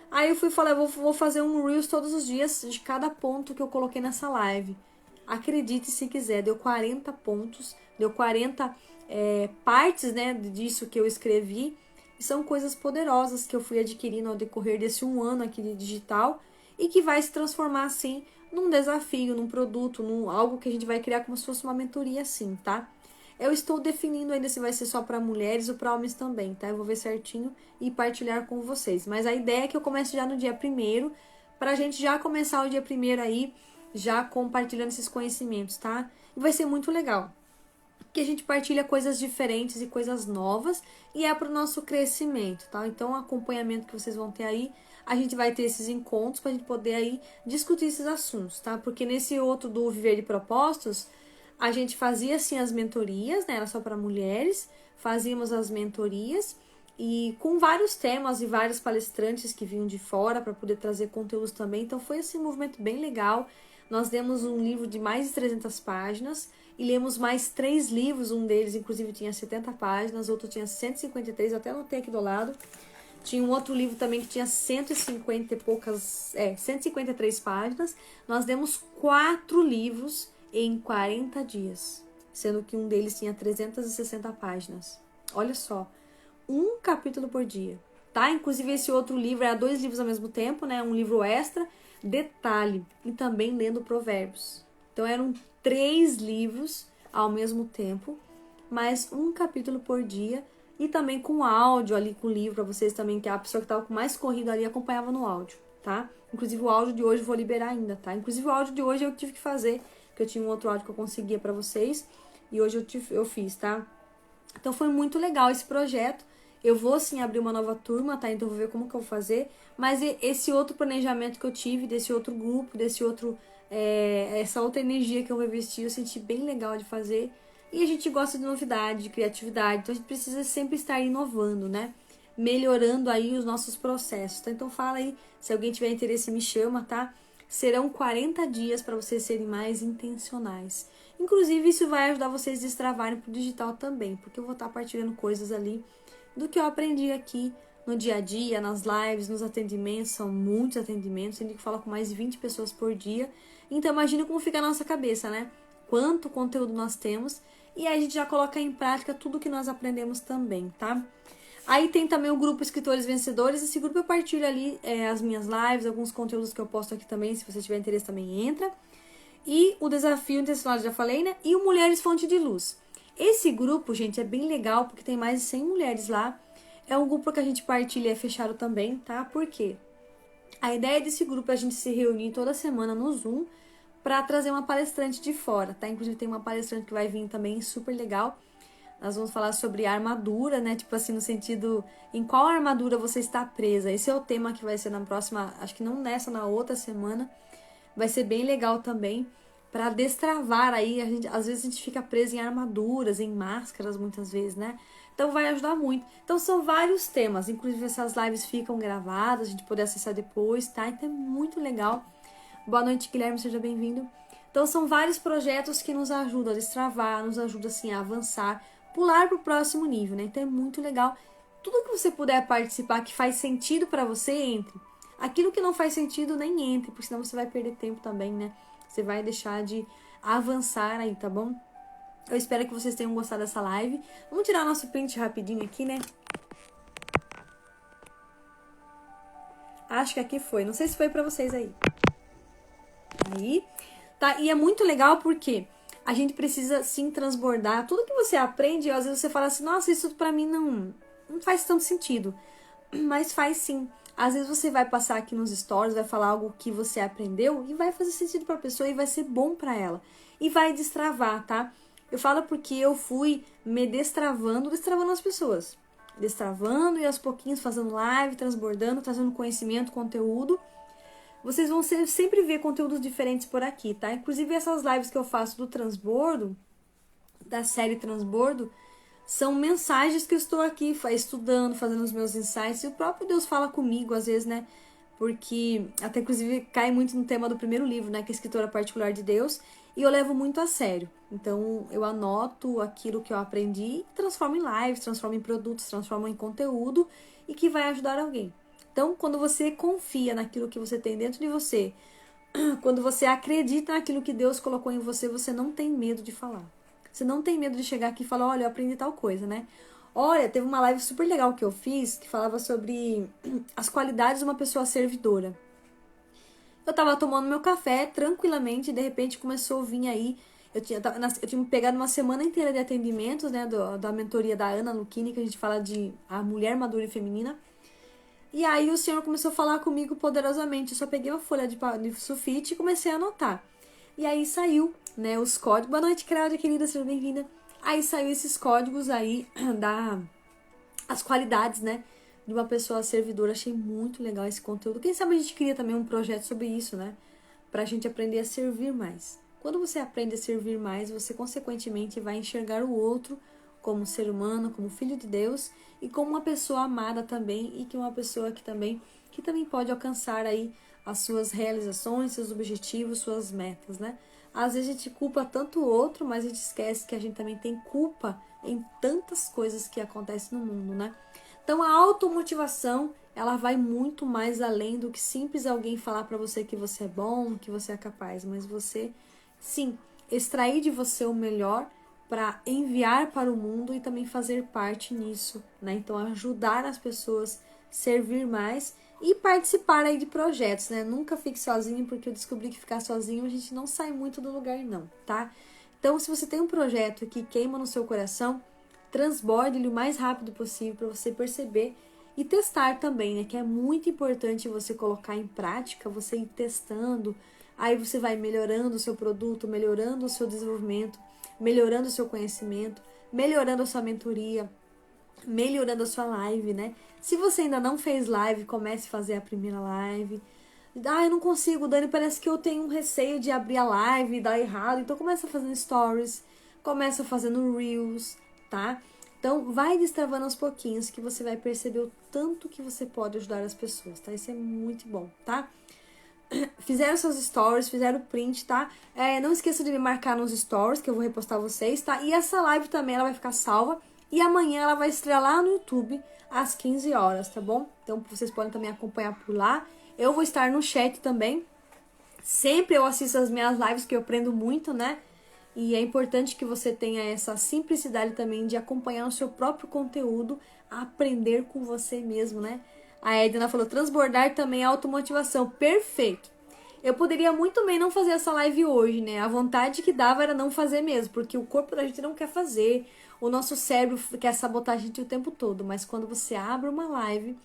Aí eu fui falar, eu vou fazer um Reels todos os dias de cada ponto que eu coloquei nessa live. Acredite se quiser, deu 40 pontos, deu 40 partes, né, disso que eu escrevi. E são coisas poderosas que eu fui adquirindo ao decorrer desse um ano aqui de digital e que vai se transformar, assim, num desafio, num produto, num algo que a gente vai criar como se fosse uma mentoria, assim, tá? Eu estou definindo ainda se vai ser só para mulheres ou para homens também, tá? Eu vou ver certinho e partilhar com vocês. Mas a ideia é que eu comece já no dia 1º, para a gente já começar o dia 1º aí, já compartilhando esses conhecimentos, tá? E vai ser muito legal. Porque a gente partilha coisas diferentes e coisas novas e é para o nosso crescimento, tá? Então, o acompanhamento que vocês vão ter aí, a gente vai ter esses encontros para a gente poder aí discutir esses assuntos, tá? Porque nesse outro do Viver de Propósitos, a gente fazia assim as mentorias, né? Era só para mulheres, fazíamos as mentorias e com vários temas e vários palestrantes que vinham de fora para poder trazer conteúdos também. Então foi assim um movimento bem legal. Nós demos um livro de mais de 300 páginas e lemos mais 3 livros, um deles inclusive tinha 70 páginas, outro tinha 153, até anotei aqui do lado. Tinha um outro livro também que tinha 150 e poucas, 153 páginas. Nós demos 4 livros em 40 dias, sendo que um deles tinha 360 páginas. Olha só, um capítulo por dia, tá? Inclusive esse outro livro era 2 livros ao mesmo tempo, né? Um livro extra, detalhe, e também lendo provérbios. Então eram 3 livros ao mesmo tempo, mais um capítulo por dia e também com áudio ali, com o livro para vocês também, que a pessoa que estava com mais corrido ali acompanhava no áudio, tá? Inclusive o áudio de hoje eu vou liberar ainda, tá? Inclusive o áudio de hoje eu tive que fazer, porque eu tinha um outro áudio que eu conseguia para vocês e hoje eu fiz, tá? Então foi muito legal esse projeto. Eu vou sim abrir uma nova turma, tá? Então eu vou ver como que eu vou fazer. Mas esse outro planejamento que eu tive, desse outro grupo, essa outra energia que eu investi, eu senti bem legal de fazer. E a gente gosta de novidade, de criatividade, então a gente precisa sempre estar inovando, né? Melhorando aí os nossos processos, tá? Então fala aí, se alguém tiver interesse me chama, tá? Serão 40 dias para vocês serem mais intencionais. Inclusive isso vai ajudar vocês a destravarem pro digital também, porque eu vou estar partilhando coisas ali do que eu aprendi aqui no dia a dia, nas lives, nos atendimentos, são muitos atendimentos, tem que falar com mais de 20 pessoas por dia. Então imagina como fica a nossa cabeça, né? Quanto conteúdo nós temos, e aí a gente já coloca em prática tudo que nós aprendemos também, tá? Aí tem também o grupo Escritores Vencedores. Esse grupo eu partilho ali as minhas lives, alguns conteúdos que eu posto aqui também. Se você tiver interesse também entra. E o Desafio Intencional, já falei, né? E o Mulheres Fonte de Luz. Esse grupo, gente, é bem legal porque tem mais de 100 mulheres lá. É um grupo que a gente partilha, é fechado também, tá? Por quê? A ideia desse grupo é a gente se reunir toda semana no Zoom para trazer uma palestrante de fora, tá? Inclusive tem uma palestrante que vai vir também, super legal. Nós vamos falar sobre armadura, né? Tipo assim, no sentido, em qual armadura você está presa. Esse é o tema que vai ser na próxima, acho que não nessa, na outra semana. Vai ser bem legal também, para destravar aí. Às vezes a gente fica preso em armaduras, em máscaras, muitas vezes, né? Então vai ajudar muito. Então são vários temas, inclusive essas lives ficam gravadas, a gente poder acessar depois, tá? Então é muito legal. Boa noite, Guilherme, seja bem-vindo. Então são vários projetos que nos ajudam a destravar, nos ajudam assim a avançar, pular para o próximo nível, né? Então é muito legal. Tudo que você puder participar que faz sentido para você, entre. Aquilo que não faz sentido, nem entre, porque senão você vai perder tempo também, né? Você vai deixar de avançar aí, tá bom? Eu espero que vocês tenham gostado dessa live. Vamos tirar nosso print rapidinho aqui, né? Acho que aqui foi. Não sei se foi para vocês aí. Aí, tá? E é muito legal porque a gente precisa sim transbordar tudo que você aprende. Às vezes você fala assim, nossa, isso pra mim não faz tanto sentido, mas faz sim. Às vezes você vai passar aqui nos stories, vai falar algo que você aprendeu e vai fazer sentido pra pessoa e vai ser bom pra ela e vai destravar, tá? Eu falo porque eu fui me destravando as pessoas, destravando e aos pouquinhos fazendo live, transbordando, trazendo conhecimento, conteúdo. Vocês vão sempre ver conteúdos diferentes por aqui, tá? Inclusive essas lives que eu faço do transbordo, da série Transbordo, são mensagens que eu estou aqui estudando, fazendo os meus insights. E o próprio Deus fala comigo, às vezes, né? Porque até inclusive cai muito no tema do primeiro livro, né? Que é a Escritora Particular de Deus. E eu levo muito a sério. Então eu anoto aquilo que eu aprendi, transformo em lives, transformo em produtos, transformo em conteúdo e que vai ajudar alguém. Então, quando você confia naquilo que você tem dentro de você, quando você acredita naquilo que Deus colocou em você, você não tem medo de falar. Você não tem medo de chegar aqui e falar, olha, eu aprendi tal coisa, né? Olha, teve uma live super legal que eu fiz, que falava sobre as qualidades de uma pessoa servidora. Eu tava tomando meu café tranquilamente e de repente começou a vir aí. Eu tinha pegado uma semana inteira de atendimentos, né? Da mentoria da Ana Lucchini, que a gente fala de a mulher madura e feminina. E aí o Senhor começou a falar comigo poderosamente. Eu só peguei uma folha de sulfite e comecei a anotar. E aí saiu, né, os códigos. Boa noite, Cláudia, querida, seja bem-vinda. Aí saiu esses códigos aí as qualidades, né, de uma pessoa servidora. Achei muito legal esse conteúdo. Quem sabe a gente cria também um projeto sobre isso, né? Pra gente aprender a servir mais. Quando você aprende a servir mais, você consequentemente vai enxergar o outro como ser humano, como filho de Deus e como uma pessoa amada também e que uma pessoa que também pode alcançar aí as suas realizações, seus objetivos, suas metas, né? Às vezes a gente culpa tanto o outro, mas a gente esquece que a gente também tem culpa em tantas coisas que acontecem no mundo, né? Então a automotivação, ela vai muito mais além do que simples alguém falar para você que você é bom, que você é capaz, mas você, sim, extrair de você o melhor para enviar para o mundo e também fazer parte nisso, né? Então ajudar as pessoas, servir mais e participar aí de projetos, né? Nunca fique sozinho, porque eu descobri que ficar sozinho a gente não sai muito do lugar não, tá? Então se você tem um projeto que queima no seu coração, transborde ele o mais rápido possível para você perceber e testar também, né? Que é muito importante você colocar em prática, você ir testando, aí você vai melhorando o seu produto, melhorando o seu desenvolvimento, melhorando o seu conhecimento, melhorando a sua mentoria, melhorando a sua live, né? Se você ainda não fez live, comece a fazer a primeira live. Ah, eu não consigo, Dani, parece que eu tenho um receio de abrir a live e dar errado. Então começa fazendo stories, começa fazendo Reels, tá? Então, vai destravando aos pouquinhos que você vai perceber o tanto que você pode ajudar as pessoas, tá? Isso é muito bom, tá? Fizeram seus stories, fizeram o print, tá? Não esqueça de me marcar nos stories, que eu vou repostar vocês, tá? E essa live também, ela vai ficar salva. E amanhã ela vai estrear lá no YouTube, às 15 horas, tá bom? Então, vocês podem também acompanhar por lá. Eu vou estar no chat também. Sempre eu assisto as minhas lives, que eu aprendo muito, né? E é importante que você tenha essa simplicidade também de acompanhar o seu próprio conteúdo, aprender com você mesmo, né? A Edna falou, transbordar também é automotivação. Perfeito. Eu poderia muito bem não fazer essa live hoje, né? A vontade que dava era não fazer mesmo, porque o corpo da gente não quer fazer, o nosso cérebro quer sabotar a gente o tempo todo. Mas quando você abre uma live,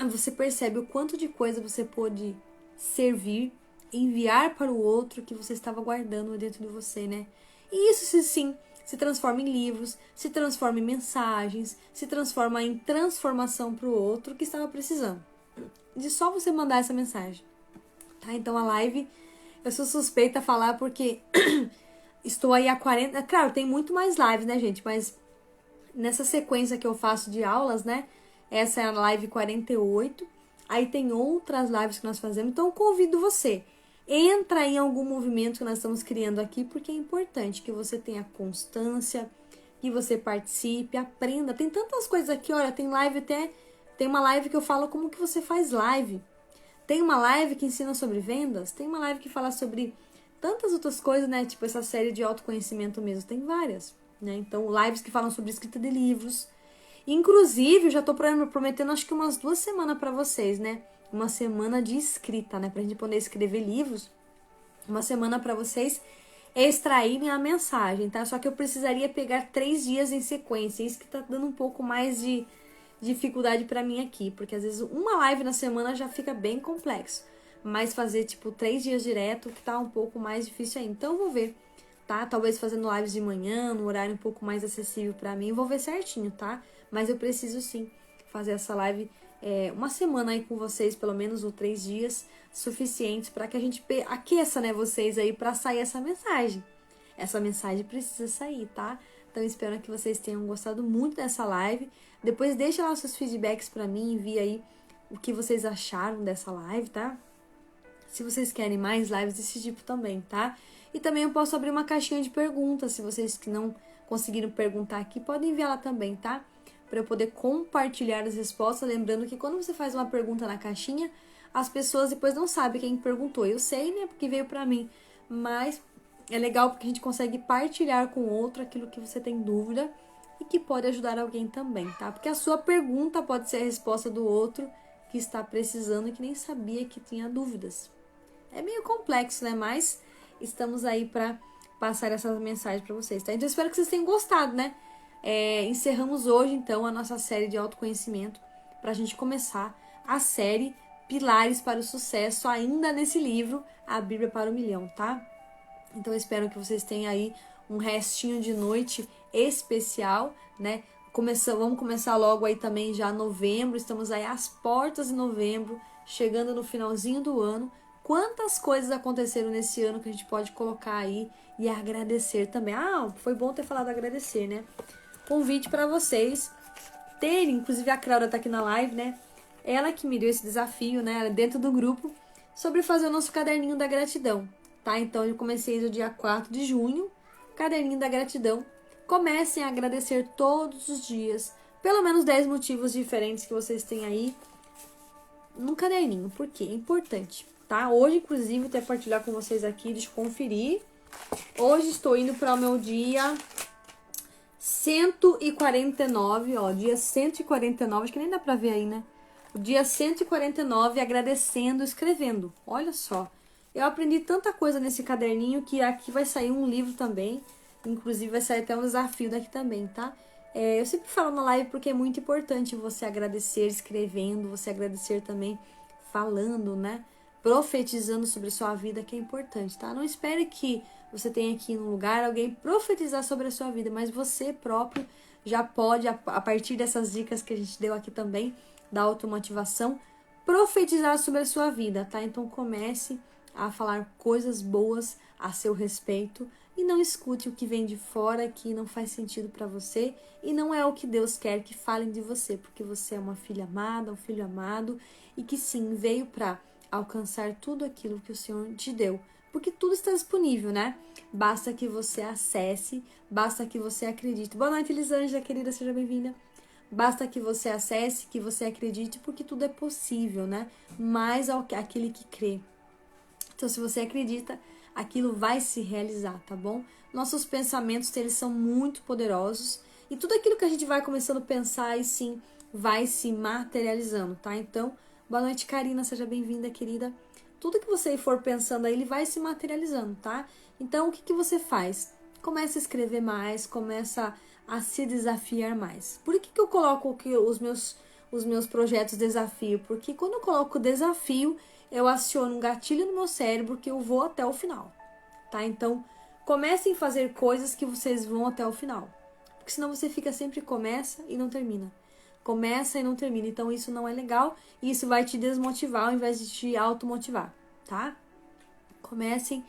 você percebe o quanto de coisa você pode servir, enviar para o outro que você estava guardando dentro de você, né? E isso sim se transforma em livros, se transforma em mensagens, se transforma em transformação para o outro que estava precisando. De só você mandar essa mensagem. Tá? Então a live, eu sou suspeita a falar porque estou aí há 40... Claro, tem muito mais lives, né, gente? Mas nessa sequência que eu faço de aulas, né? Essa é a live 48. Aí tem outras lives que nós fazemos. Então eu convido você. Entra em algum movimento que nós estamos criando aqui, porque é importante que você tenha constância, que você participe, aprenda. Tem tantas coisas aqui, olha, tem live até... Tem uma live que eu falo como que você faz live. Tem uma live que ensina sobre vendas. Tem uma live que fala sobre tantas outras coisas, né? Tipo essa série de autoconhecimento mesmo. Tem várias, né? Então, lives que falam sobre escrita de livros. Inclusive, eu já tô prometendo acho que umas 2 semanas para vocês, né? Uma semana de escrita, né? Pra gente poder escrever livros. Uma semana para vocês extraírem a mensagem, tá? Só que eu precisaria pegar 3 dias em sequência. Isso que tá dando um pouco mais de dificuldade para mim aqui. Porque às vezes uma live na semana já fica bem complexo. Mas fazer tipo 3 dias direto que tá um pouco mais difícil ainda. Então eu vou ver, tá? Talvez fazendo lives de manhã, num horário um pouco mais acessível para mim. Eu vou ver certinho, tá? Mas eu preciso sim fazer essa live uma semana aí com vocês, pelo menos, ou 3 dias suficientes para que a gente aqueça, né, vocês aí para sair essa mensagem. Essa mensagem precisa sair, tá? Então espero que vocês tenham gostado muito dessa live. Depois deixa lá os seus feedbacks para mim, envia aí o que vocês acharam dessa live, tá? Se vocês querem mais lives desse tipo também, tá? E também eu posso abrir uma caixinha de perguntas, se vocês que não conseguiram perguntar aqui, podem enviar lá também, tá? Para eu poder compartilhar as respostas. Lembrando que quando você faz uma pergunta na caixinha, as pessoas depois não sabem quem perguntou. Eu sei, né? Porque veio para mim. Mas é legal porque a gente consegue partilhar com o outro aquilo que você tem dúvida e que pode ajudar alguém também, tá? Porque a sua pergunta pode ser a resposta do outro que está precisando e que nem sabia que tinha dúvidas. É meio complexo, né? Mas estamos aí para passar essas mensagens para vocês, tá? Então eu espero que vocês tenham gostado, né? Encerramos hoje, então, a nossa série de autoconhecimento para a gente começar a série Pilares para o Sucesso, ainda nesse livro, A Bíblia para o Milhão, tá? Então, eu espero que vocês tenham aí um restinho de noite especial, né? Vamos começar logo aí também já novembro, estamos aí às portas de novembro, chegando no finalzinho do ano. Quantas coisas aconteceram nesse ano que a gente pode colocar aí e agradecer também. Foi bom ter falado agradecer, né? Convite para vocês terem, inclusive a Cláudia tá aqui na live, né? Ela que me deu esse desafio, né? Dentro do grupo, sobre fazer o nosso caderninho da gratidão, tá? Então eu comecei no dia 4 de junho, caderninho da gratidão. Comecem a agradecer todos os dias, pelo menos 10 motivos diferentes que vocês têm aí no caderninho, porque é importante, tá? Hoje, inclusive, vou até partilhar com vocês aqui, deixa eu conferir. Hoje estou indo para o meu dia 149, ó, dia 149, acho que nem dá pra ver aí, né? O dia 149, agradecendo, escrevendo. Olha só, eu aprendi tanta coisa nesse caderninho que aqui vai sair um livro também. Inclusive vai sair até um desafio daqui também, tá? Eu sempre falo na live porque é muito importante você agradecer escrevendo, você agradecer também falando, né? Profetizando sobre sua vida, que é importante, tá? Não espere que você tenha aqui no lugar alguém profetizar sobre a sua vida, mas você próprio já pode, a partir dessas dicas que a gente deu aqui também, da automotivação, profetizar sobre a sua vida, tá? Então comece a falar coisas boas a seu respeito e não escute o que vem de fora, que não faz sentido para você e não é o que Deus quer que falem de você, porque você é uma filha amada, um filho amado e que sim, veio para alcançar tudo aquilo que o Senhor te deu. Porque tudo está disponível, né? Basta que você acesse, basta que você acredite. Boa noite, Elisângela, querida, seja bem-vinda. Basta que você acesse, que você acredite, porque tudo é possível, né? Mas aquele que crê. Então, se você acredita, aquilo vai se realizar, tá bom? Nossos pensamentos, eles são muito poderosos. E tudo aquilo que a gente vai começando a pensar, aí sim, vai se materializando, tá? Então, boa noite, Karina, seja bem-vinda, querida. Tudo que você for pensando aí, ele vai se materializando, tá? Então, o que você faz? Começa a escrever mais, começa a se desafiar mais. Por que eu coloco aqui os meus projetos desafio? Porque quando eu coloco desafio, eu aciono um gatilho no meu cérebro que eu vou até o final, tá? Então, comecem a fazer coisas que vocês vão até o final. Porque senão você fica sempre começa e não termina. Começa e não termina. Então, isso não é legal e isso vai te desmotivar ao invés de te automotivar, tá? Comecem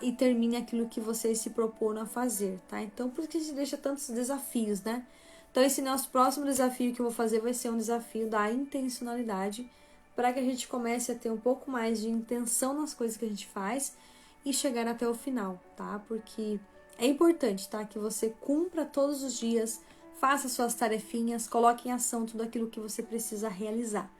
e termine aquilo que vocês se proporam a fazer, tá? Então, por isso que a gente deixa tantos desafios, né? Então, esse nosso próximo desafio que eu vou fazer vai ser um desafio da intencionalidade, para que a gente comece a ter um pouco mais de intenção nas coisas que a gente faz e chegar até o final, tá? Porque é importante, tá? Que você cumpra todos os dias, faça suas tarefinhas, coloque em ação tudo aquilo que você precisa realizar,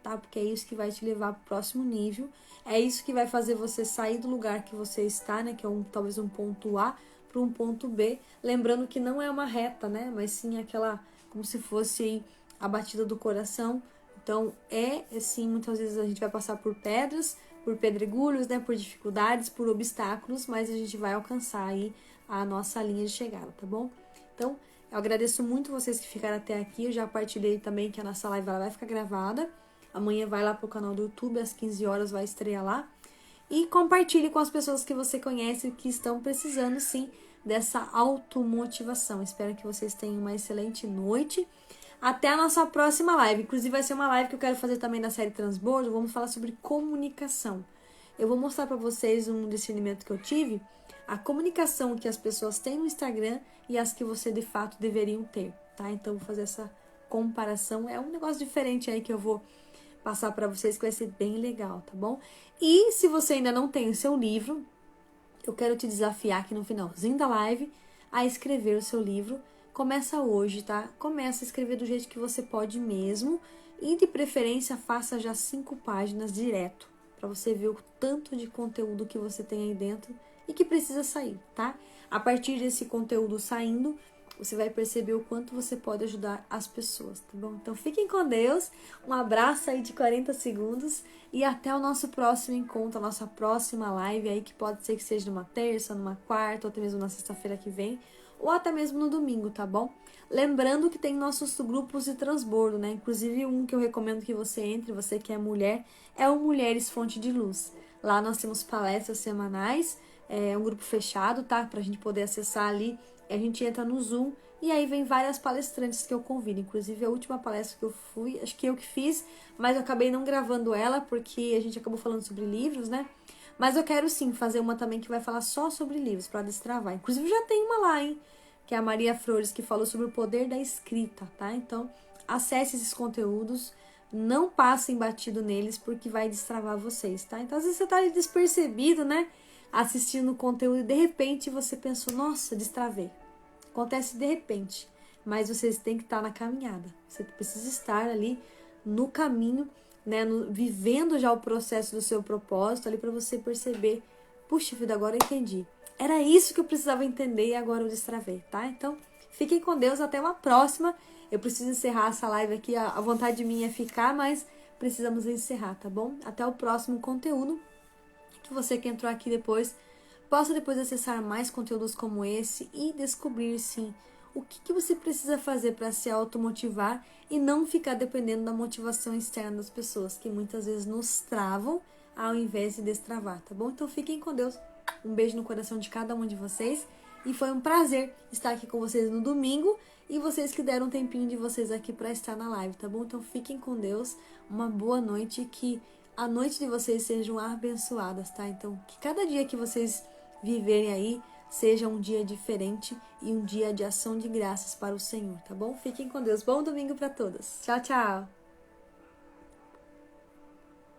tá? Porque é isso que vai te levar para o próximo nível, é isso que vai fazer você sair do lugar que você está, né? Que é talvez um ponto A para um ponto B, lembrando que não é uma reta, né? Mas sim aquela, como se fosse a batida do coração. Então, assim, muitas vezes a gente vai passar por pedras, por pedregulhos, né? Por dificuldades, por obstáculos, mas a gente vai alcançar aí a nossa linha de chegada, tá bom? Então, eu agradeço muito vocês que ficaram até aqui. Eu já partilhei também que a nossa live ela vai ficar gravada. Amanhã vai lá pro canal do YouTube, às 15 horas vai estrear lá. E compartilhe com as pessoas que você conhece que estão precisando, sim, dessa automotivação. Espero que vocês tenham uma excelente noite. Até a nossa próxima live. Inclusive, vai ser uma live que eu quero fazer também da série Transbordo. Vamos falar sobre comunicação. Eu vou mostrar para vocês um discernimento que eu tive. A comunicação que as pessoas têm no Instagram e as que você, de fato, deveriam ter, tá? Então, vou fazer essa comparação. É um negócio diferente aí que eu vou passar para vocês, que vai ser bem legal, tá bom? E se você ainda não tem o seu livro, eu quero te desafiar aqui no finalzinho da live a escrever o seu livro. Começa hoje, tá? Começa a escrever do jeito que você pode mesmo e, de preferência, faça já 5 páginas direto, para você ver o tanto de conteúdo que você tem aí dentro e que precisa sair, tá? A partir desse conteúdo saindo, você vai perceber o quanto você pode ajudar as pessoas, tá bom? Então fiquem com Deus, um abraço aí de 40 segundos e até o nosso próximo encontro, a nossa próxima live aí, que pode ser que seja numa terça, numa quarta, ou até mesmo na sexta-feira que vem, ou até mesmo no domingo, tá bom? Lembrando que tem nossos grupos de transbordo, né? Inclusive um que eu recomendo que você entre, você que é mulher, é o Mulheres Fonte de Luz. Lá nós temos palestras semanais, é um grupo fechado, tá? Pra gente poder acessar ali. A gente entra no Zoom e aí vem várias palestrantes que eu convido. Inclusive a última palestra que eu fui, acho que eu que fiz, mas eu acabei não gravando ela porque a gente acabou falando sobre livros, né? Mas eu quero sim fazer uma também que vai falar só sobre livros, para destravar. Inclusive já tem uma lá, hein? Que é a Maria Flores, que falou sobre o poder da escrita, tá? Então, acesse esses conteúdos, não passem batido neles, porque vai destravar vocês, tá? Então, às vezes você tá despercebido, né? Assistindo o conteúdo e de repente você pensou, nossa, destravei. Acontece de repente, mas vocês têm que estar na caminhada. Você precisa estar ali no caminho, né? Vivendo já o processo do seu propósito ali para você perceber, puxa vida, agora eu entendi. Era isso que eu precisava entender e agora eu destravei, tá? Então, fiquem com Deus, até uma próxima. Eu preciso encerrar essa live aqui, a vontade minha é ficar, mas precisamos encerrar, tá bom? Até o próximo conteúdo. Que você que entrou aqui depois possa depois acessar mais conteúdos como esse e descobrir, sim, o que você precisa fazer para se automotivar e não ficar dependendo da motivação externa das pessoas, que muitas vezes nos travam ao invés de destravar, tá bom? Então fiquem com Deus. Um beijo no coração de cada um de vocês. E foi um prazer estar aqui com vocês no domingo. E vocês que deram um tempinho de vocês aqui para estar na live, tá bom? Então fiquem com Deus. Uma boa noite. Que a noite de vocês sejam abençoadas, tá? Então que cada dia que vocês viverem aí seja um dia diferente e um dia de ação de graças para o Senhor, tá bom? Fiquem com Deus. Bom domingo para todas. Tchau, tchau!